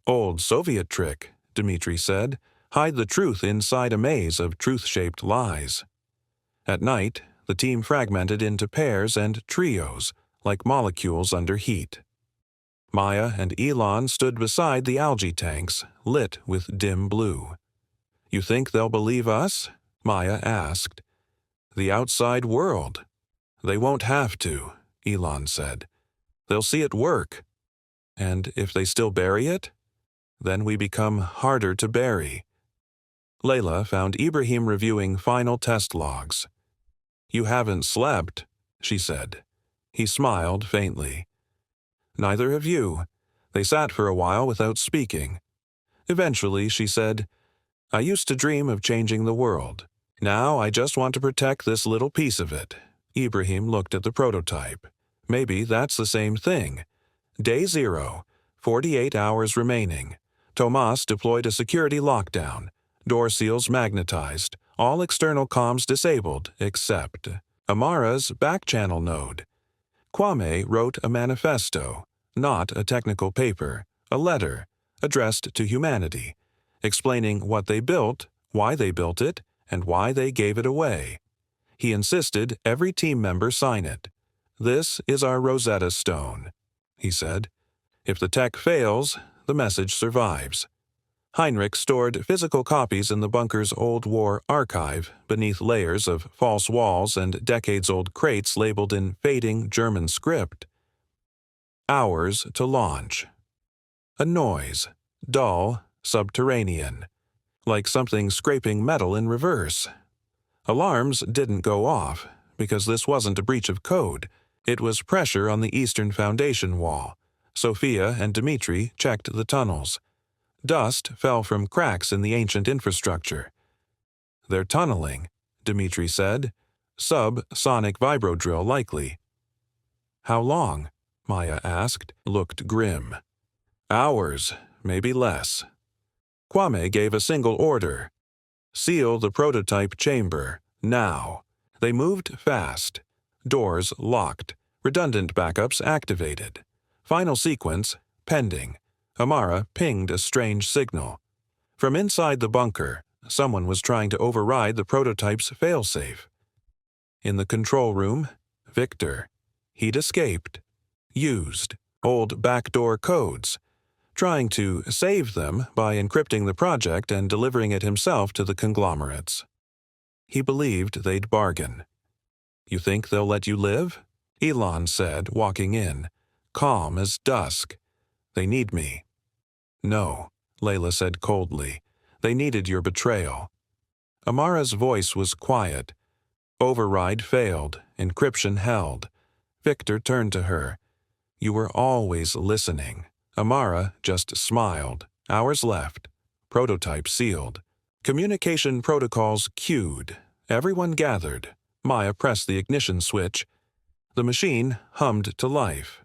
Old Soviet trick, Dmitri said. Hide the truth inside a maze of truth-shaped lies. At night, the team fragmented into pairs and trios, like molecules under heat. Maya and Elon stood beside the algae tanks, lit with dim blue. You think they'll believe us? Maya asked. The outside world. They won't have to, Elon said. They'll see it work. And if they still bury it, then we become harder to bury. Layla found Ibrahim reviewing final test logs. You haven't slept, she said. He smiled faintly. Neither have you. They sat for a while without speaking. Eventually, she said, I used to dream of changing the world. Now I just want to protect this little piece of it. Ibrahim looked at the prototype. Maybe that's the same thing. Day 0, 48 hours remaining. Tomas deployed a security lockdown. Door seals magnetized. All external comms disabled, except Amara's back-channel node. Kwame wrote a manifesto, not a technical paper, a letter, addressed to humanity, explaining what they built, why they built it, and why they gave it away. He insisted every team member sign it. This is our Rosetta Stone, he said. If the tech fails, the message survives. Heinrich stored physical copies in the bunker's old war archive beneath layers of false walls and decades-old crates labeled in fading German script. Hours to launch. A noise, dull, subterranean, like something scraping metal in reverse. Alarms didn't go off, because this wasn't a breach of code. It was pressure on the eastern foundation wall. Sophia and Dmitri checked the tunnels. Dust fell from cracks in the ancient infrastructure. They're tunneling, Dmitri said. Sub-sonic vibrodrill likely. How long? Maya asked, looked grim. Hours, maybe less. Kwame gave a single order. Seal the prototype chamber, now. They moved fast. Doors locked. Redundant backups activated. Final sequence, pending. Amara pinged a strange signal. From inside the bunker, someone was trying to override the prototype's failsafe. In the control room, Victor. He'd escaped. Used old backdoor codes, trying to save them by encrypting the project and delivering it himself to the conglomerates. He believed they'd bargain. "You think they'll let you live?" Elon said, walking in, calm as dusk. "They need me." "No," Layla said coldly. "They needed your betrayal." Amara's voice was quiet. Override failed, encryption held. Victor turned to her. "You were always listening." Amara just smiled. Hours left. Prototype sealed. Communication protocols queued. Everyone gathered. Maya pressed the ignition switch. The machine hummed to life.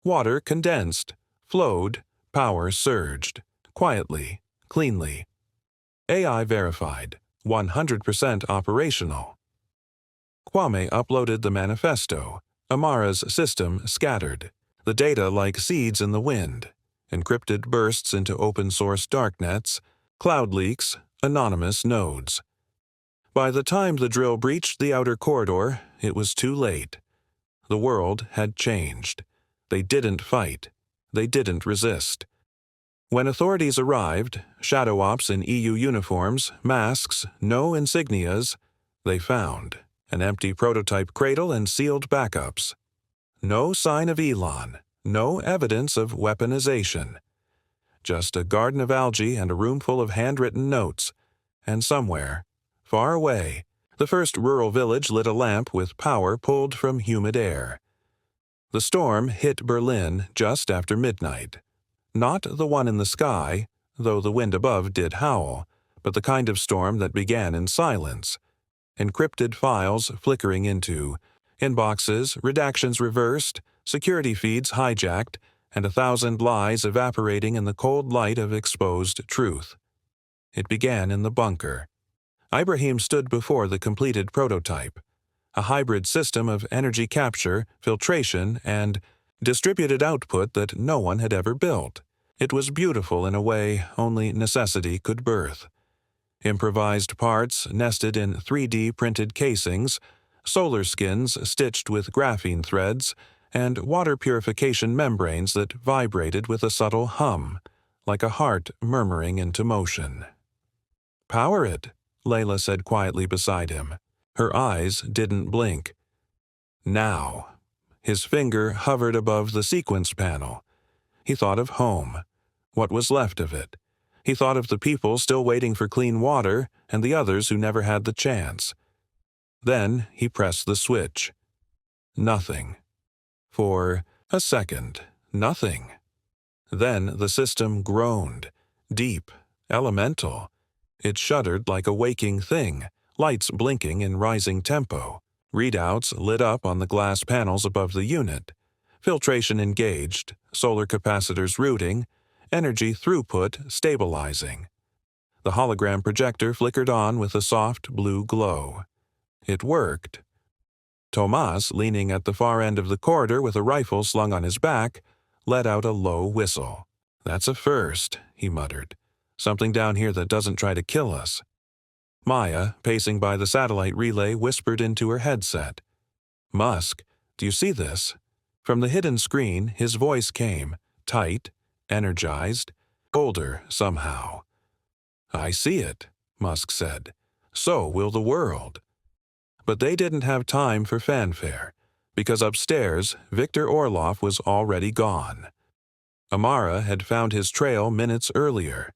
Water condensed, flowed, power surged. Quietly, cleanly. AI verified. 100% operational. Kwame uploaded the manifesto. Amara's system scattered. The data like seeds in the wind. Encrypted bursts into open-source darknets, cloud leaks, anonymous nodes. By the time the drill breached the outer corridor, it was too late. The world had changed. They didn't fight. They didn't resist. When authorities arrived, shadow ops in EU uniforms, masks, no insignias, they found an empty prototype cradle and sealed backups. No sign of Elon, no evidence of weaponization. Just a garden of algae and a room full of handwritten notes. And somewhere, far away, the first rural village lit a lamp with power pulled from humid air. The storm hit Berlin just after midnight. Not the one in the sky, though the wind above did howl, but the kind of storm that began in silence. Encrypted files flickering into inboxes, redactions reversed, security feeds hijacked, and 1,000 lies evaporating in the cold light of exposed truth. It began in the bunker. Ibrahim stood before the completed prototype, a hybrid system of energy capture, filtration, and distributed output that no one had ever built. It was beautiful in a way only necessity could birth. Improvised parts nested in 3D printed casings, solar skins stitched with graphene threads, and water purification membranes that vibrated with a subtle hum, like a heart murmuring into motion. "Power it," Layla said quietly beside him. Her eyes didn't blink. "Now." His finger hovered above the sequence panel. He thought of home, what was left of it. He thought of the people still waiting for clean water and the others who never had the chance. Then he pressed the switch. Nothing. For a second, nothing. Then the system groaned, deep, elemental. It shuddered like a waking thing, lights blinking in rising tempo. Readouts lit up on the glass panels above the unit. Filtration engaged, solar capacitors rooting, energy throughput stabilizing. The hologram projector flickered on with a soft blue glow. It worked. Tomas, leaning at the far end of the corridor with a rifle slung on his back, let out a low whistle. "That's a first," he muttered. "Something down here that doesn't try to kill us." Maya, pacing by the satellite relay, whispered into her headset. "Musk, do you see this?" From the hidden screen, his voice came, tight, energized, older somehow. "I see it," Musk said. "So will the world." But they didn't have time for fanfare, because upstairs, Victor Orloff was already gone. Amara had found his trail minutes earlier.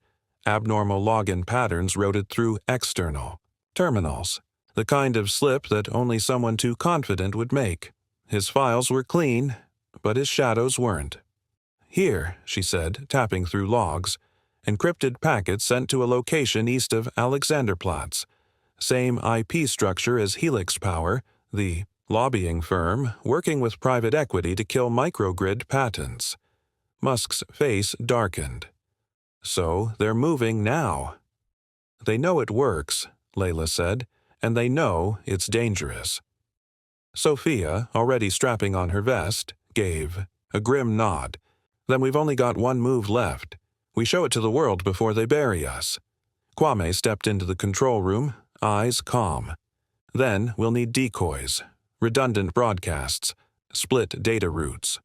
Abnormal login patterns routed through external terminals, the kind of slip that only someone too confident would make. His files were clean, but his shadows weren't. "Here," she said, tapping through logs, encrypted packets sent to a location east of Alexanderplatz. Same IP structure as Helix Power, the lobbying firm working with private equity to kill microgrid patents. Musk's face darkened. "So they're moving now." "They know it works," Layla said, "and they know it's dangerous." Sophia, already strapping on her vest, gave a grim nod. Then we've only got one move left. We show it to the world before they bury us. Kwame stepped into the control room, eyes calm. Then we'll need decoys, redundant broadcasts, split data routes.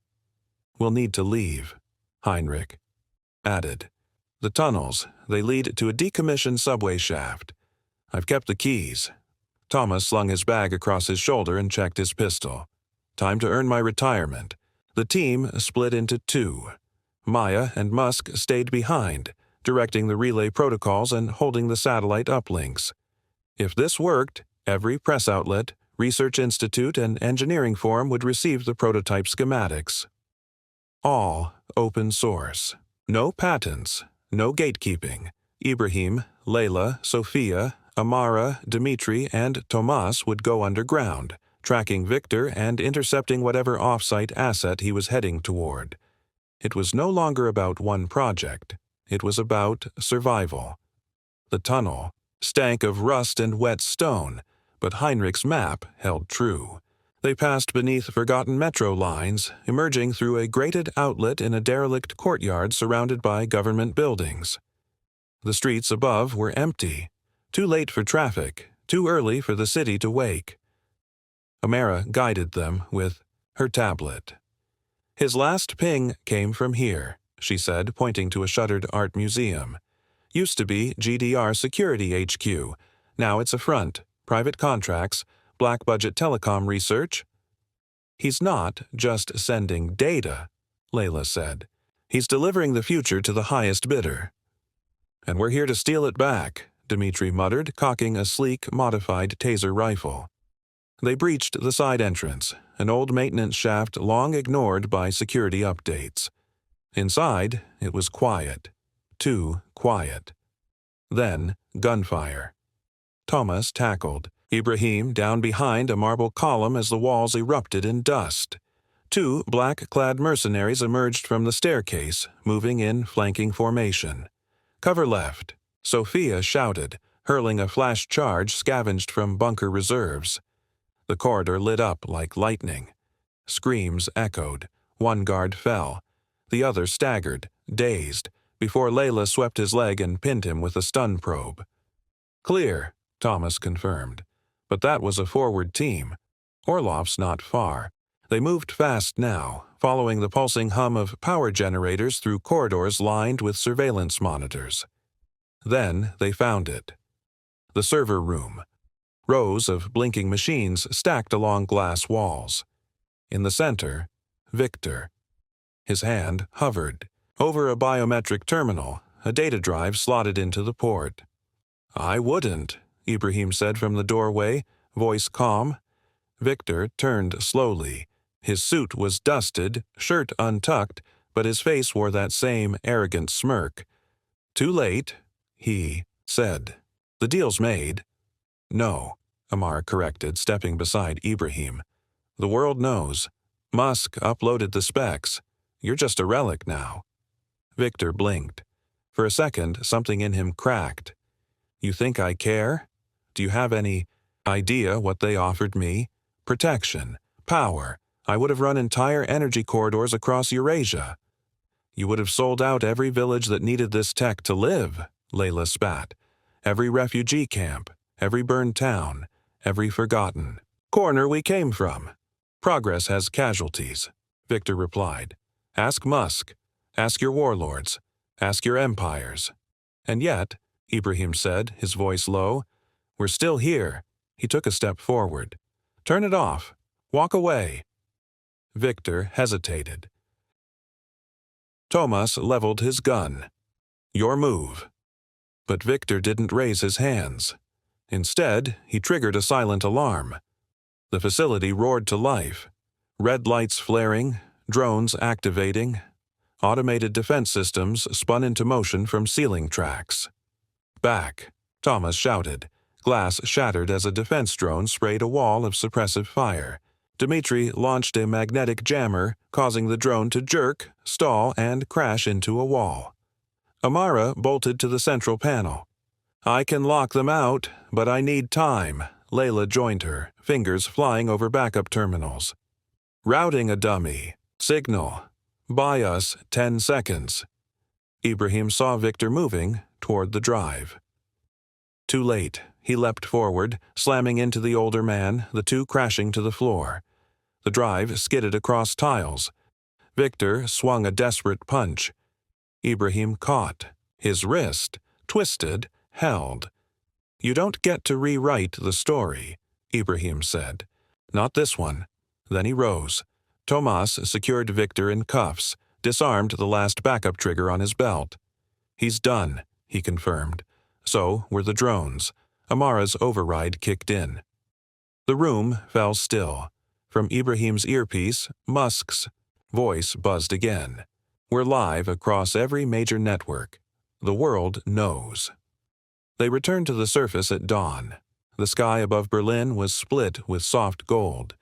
We'll need to leave, Heinrich added. The tunnels, they lead to a decommissioned subway shaft. I've kept the keys. Thomas slung his bag across his shoulder and checked his pistol. Time to earn my retirement. The team split into two. Maya and Musk stayed behind, directing the relay protocols and holding the satellite uplinks. If this worked, every press outlet, research institute, and engineering forum would receive the prototype schematics. All open source. No patents, no gatekeeping. Ibrahim, Layla, Sophia, Amara, Dmitri, and Tomas would go underground, tracking Victor and intercepting whatever off-site asset he was heading toward. It was no longer about one project. It was about survival. The tunnel stank of rust and wet stone, but Heinrich's map held true. They passed beneath forgotten metro lines, emerging through a grated outlet in a derelict courtyard surrounded by government buildings. The streets above were empty, too late for traffic, too early for the city to wake. Amara guided them with her tablet. His last ping came from here, she said, pointing to a shuttered art museum. Used to be GDR Security HQ. Now it's a front, private contracts, black-budget telecom research. He's not just sending data, Layla said. He's delivering the future to the highest bidder. And we're here to steal it back, Dmitri muttered, cocking a sleek, modified taser rifle. They breached the side entrance, an old maintenance shaft long ignored by security updates. Inside, it was quiet. Too quiet. Then, gunfire. Thomas tackled, Ibrahim down behind a marble column as the walls erupted in dust. Two black-clad mercenaries emerged from the staircase, moving in flanking formation. Cover left, Sophia shouted, hurling a flash charge scavenged from bunker reserves. The corridor lit up like lightning. Screams echoed. One guard fell. The other staggered, dazed, before Layla swept his leg and pinned him with a stun probe. Clear, Thomas confirmed. But that was a forward team. Orlov's not far. They moved fast now, following the pulsing hum of power generators through corridors lined with surveillance monitors. Then they found it. The server room. Rows of blinking machines stacked along glass walls. In the center, Victor. His hand hovered. Over a biometric terminal, a data drive slotted into the port. I wouldn't, Ibrahim said from the doorway, voice calm. Victor turned slowly. His suit was dusted, shirt untucked, but his face wore that same arrogant smirk. Too late, he said. The deal's made. No, Amar corrected, stepping beside Ibrahim. The world knows. Musk uploaded the specs. You're just a relic now. Victor blinked. For a second, something in him cracked. You think I care? Do you have any idea what they offered me? Protection, power. I would have run entire energy corridors across Eurasia. You would have sold out every village that needed this tech to live, Layla spat. Every refugee camp, every burned town, every forgotten corner we came from. Progress has casualties, Victor replied. Ask Musk. Ask your warlords. Ask your empires. And yet, Ibrahim said, his voice low, we're still here. He took a step forward. Turn it off. Walk away. Victor hesitated. Thomas leveled his gun. Your move. But Victor didn't raise his hands. Instead, he triggered a silent alarm. The facility roared to life. Red lights flaring, drones activating. Automated defense systems spun into motion from ceiling tracks. Back, Thomas shouted. Glass shattered as a defense drone sprayed a wall of suppressive fire. Dmitri launched a magnetic jammer, causing the drone to jerk, stall, and crash into a wall. Amara bolted to the central panel. I can lock them out, but I need time. Layla joined her, fingers flying over backup terminals. Routing a dummy. Signal. Buy us 10 seconds. Ibrahim saw Victor moving toward the drive. Too late. He leapt forward, slamming into the older man, the two crashing to the floor. The drive skidded across tiles. Victor swung a desperate punch. Ibrahim caught. His wrist, twisted, held. "You don't get to rewrite the story," Ibrahim said. "Not this one." Then he rose. Tomas secured Victor in cuffs, disarmed the last backup trigger on his belt. "He's done," he confirmed. So were the drones. Amara's override kicked in. The room fell still. From Ibrahim's earpiece, Musk's voice buzzed again. "We're live across every major network. The world knows." They returned to the surface at dawn. The sky above Berlin was split with soft gold.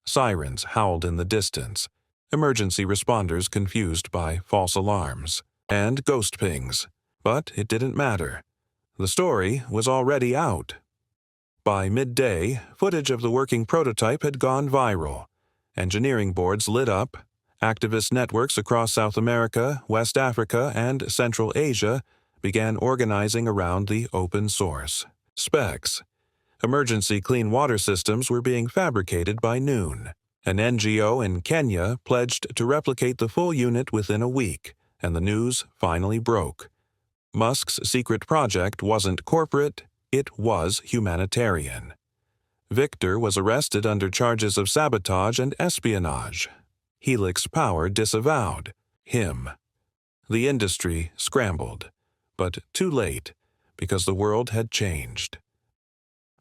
Sirens howled in the distance. Emergency responders confused by false alarms. And ghost pings. But it didn't matter. The story was already out. By midday, footage of the working prototype had gone viral. Engineering boards lit up. Activist networks across South America, West Africa, and Central Asia began organizing around the open source specs. Emergency clean water systems were being fabricated by noon. An NGO in Kenya pledged to replicate the full unit within a week, and the news finally broke. Musk's secret project wasn't corporate, it was humanitarian. Victor was arrested under charges of sabotage and espionage. Helix Power disavowed him. The industry scrambled, but too late, because the world had changed.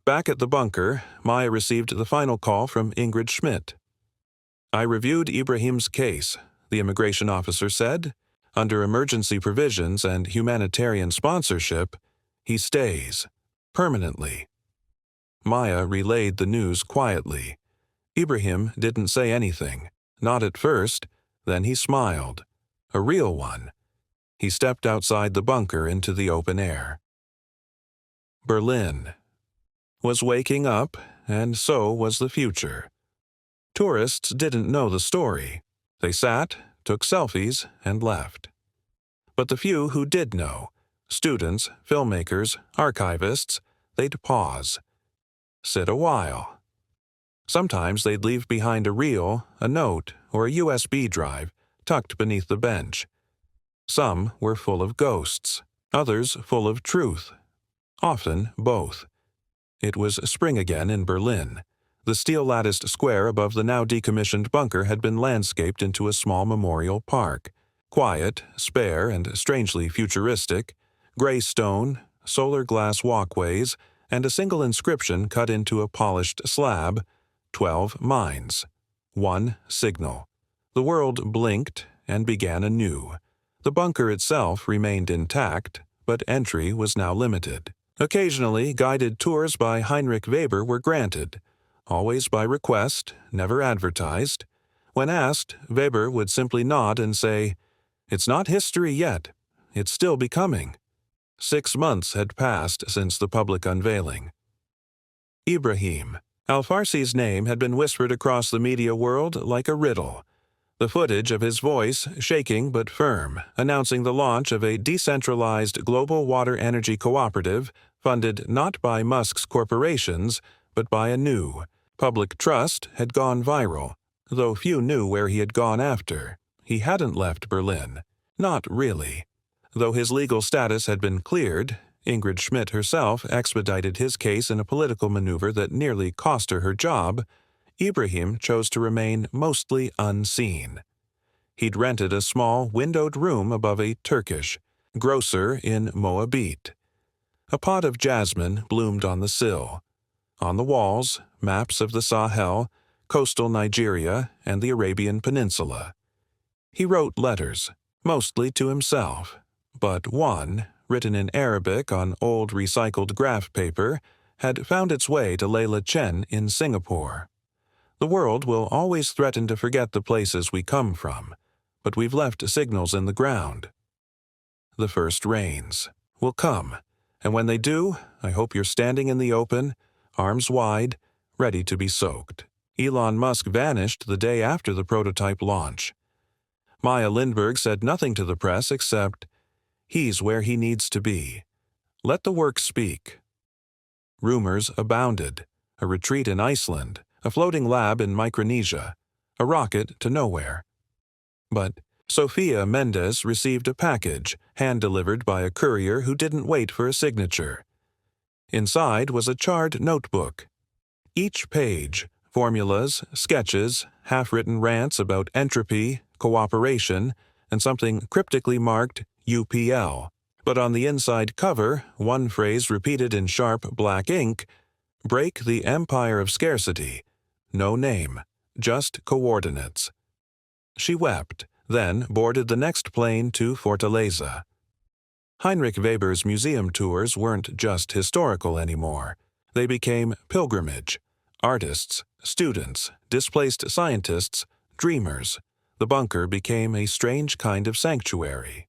Back at the bunker, Maya received the final call from Ingrid Schmidt. "I reviewed Ibrahim's case," the immigration officer said. "Under emergency provisions and humanitarian sponsorship, he stays. Permanently." Maya relayed the news quietly. Ibrahim didn't say anything. Not at first. Then he smiled. A real one. He stepped outside the bunker into the open air. Berlin was waking up, and so was the future. Tourists didn't know the story. They sat, took selfies, and left. But the few who did know, students, filmmakers, archivists, they'd pause. Sit a while. Sometimes they'd leave behind a reel, a note, or a USB drive tucked beneath the bench. Some were full of ghosts, others full of truth. Often both. It was spring again in Berlin. The steel-latticed square above the now decommissioned bunker had been landscaped into a small memorial park. Quiet, spare, and strangely futuristic. Gray stone, solar glass walkways, and a single inscription cut into a polished slab. 12 mines. 1 signal. The world blinked and began anew. The bunker itself remained intact, but entry was now limited. Occasionally, guided tours by Heinrich Weber were granted. Always by request, never advertised. When asked, Weber would simply nod and say, "It's not history yet. It's still becoming." 6 months had passed since the public unveiling. Ibrahim. Al-Farsi's name had been whispered across the media world like a riddle. The footage of his voice, shaking but firm, announcing the launch of a decentralized global water energy cooperative funded not by Musk's corporations, but by a new public trust, had gone viral, though few knew where he had gone after. He hadn't left Berlin. Not really. Though his legal status had been cleared, Ingrid Schmidt herself expedited his case in a political maneuver that nearly cost her job, Ibrahim chose to remain mostly unseen. He'd rented a small, windowed room above a Turkish grocer in Moabit. A pot of jasmine bloomed on the sill. On the walls, maps of the Sahel, coastal Nigeria, and the Arabian Peninsula. He wrote letters, mostly to himself, but one, written in Arabic on old recycled graph paper, had found its way to Layla Chen in Singapore. The world will always threaten to forget the places we come from, but we've left signals in the ground. The first rains will come, and when they do, I hope you're standing in the open, arms wide, ready to be soaked. Elon Musk vanished the day after the prototype launch. Maya Lindbergh said nothing to the press except, "He's where he needs to be. Let the work speak." Rumors abounded: a retreat in Iceland, a floating lab in Micronesia, a rocket to nowhere. But Sofia Mendez received a package, hand-delivered by a courier who didn't wait for a signature. Inside was a charred notebook. Each page, formulas, sketches, half-written rants about entropy, cooperation, and something cryptically marked UPL. But on the inside cover, one phrase repeated in sharp black ink: "Break the empire of scarcity. No name, just coordinates." She wept, then boarded the next plane to Fortaleza. Heinrich Weber's museum tours weren't just historical anymore. They became pilgrimage. Artists, students, displaced scientists, dreamers. The bunker became a strange kind of sanctuary.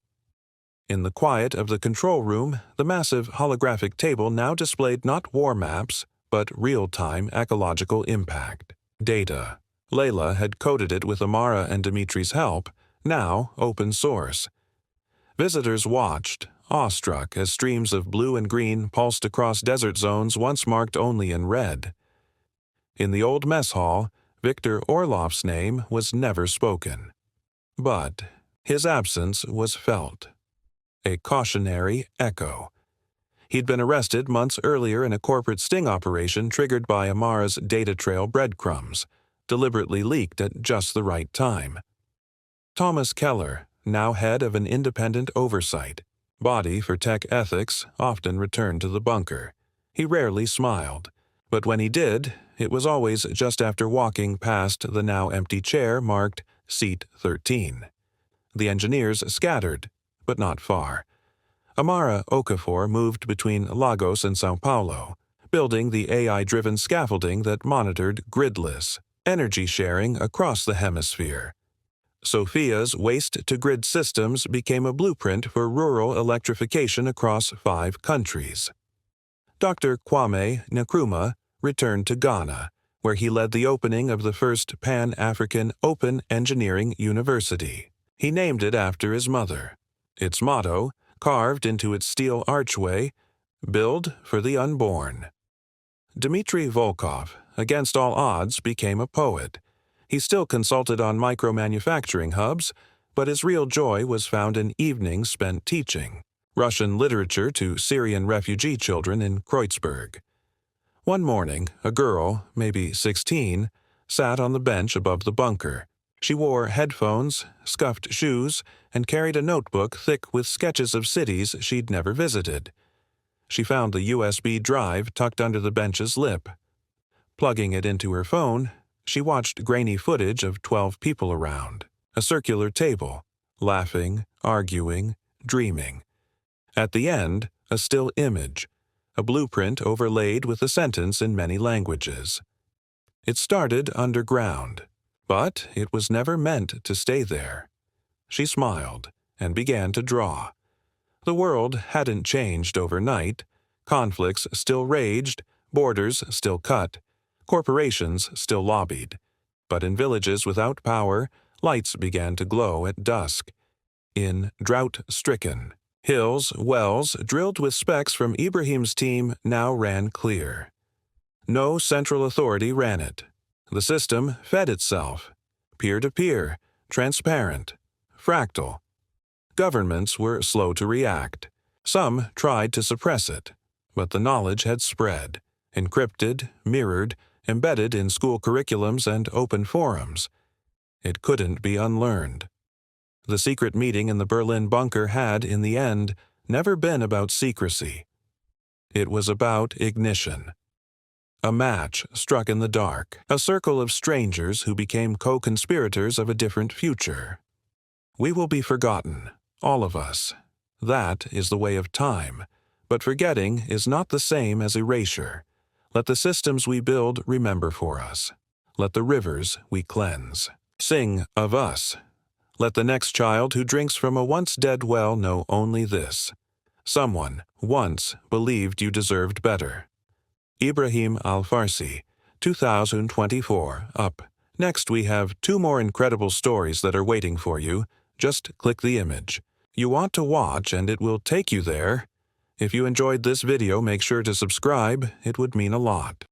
In the quiet of the control room, the massive holographic table now displayed not war maps, but real-time ecological impact. Data. Layla had coded it with Amara and Dimitri's help, now open source. Visitors watched, awestruck, as streams of blue and green pulsed across desert zones once marked only in red. In the old mess hall, Victor Orloff's name was never spoken. But his absence was felt. A cautionary echo. He'd been arrested months earlier in a corporate sting operation triggered by Amara's data trail breadcrumbs, deliberately leaked at just the right time. Thomas Keller, now head of an independent oversight body for tech ethics, often returned to the bunker. He rarely smiled, but when he did, it was always just after walking past the now empty chair marked Seat 13. The engineers scattered, but not far. Amara Okafor moved between Lagos and Sao Paulo, building the AI-driven scaffolding that monitored gridless energy sharing across the hemisphere. Sofia's waste-to-grid systems became a blueprint for rural electrification across 5 countries. Dr. Kwame Nkrumah returned to Ghana, where he led the opening of the first Pan-African Open Engineering University. He named it after his mother. Its motto, carved into its steel archway, "Build for the Unborn." Dmitry Volkov, against all odds, became a poet. He still consulted on micro-manufacturing hubs, but his real joy was found in evenings spent teaching Russian literature to Syrian refugee children in Kreuzberg. One morning, a girl, maybe 16, sat on the bench above the bunker. She wore headphones, scuffed shoes, and carried a notebook thick with sketches of cities she'd never visited. She found the USB drive tucked under the bench's lip. Plugging it into her phone, she watched grainy footage of 12 people around, a circular table, laughing, arguing, dreaming. At the end, a still image, a blueprint overlaid with a sentence in many languages. It started underground, but it was never meant to stay there. She smiled and began to draw. The world hadn't changed overnight. Conflicts still raged, borders still cut, corporations still lobbied. But in villages without power, lights began to glow at dusk. In drought-stricken hills, wells drilled with specs from Ibrahim's team now ran clear. No central authority ran it. The system fed itself, peer-to-peer, transparent, fractal. Governments were slow to react. Some tried to suppress it, but the knowledge had spread, encrypted, mirrored, embedded in school curriculums and open forums. It couldn't be unlearned. The secret meeting in the Berlin bunker had, in the end, never been about secrecy. It was about ignition. A match struck in the dark, a circle of strangers who became co-conspirators of a different future. We will be forgotten, all of us. That is the way of time, but forgetting is not the same as erasure. Let the systems we build remember for us. Let the rivers we cleanse sing of us. Let the next child who drinks from a once-dead well know only this: someone once believed you deserved better. Ibrahim Al-Farsi, 2024, up. Next we have 2 more incredible stories that are waiting for you. Just click the image. You want to watch and it will take you there. If you enjoyed this video, make sure to subscribe. It would mean a lot.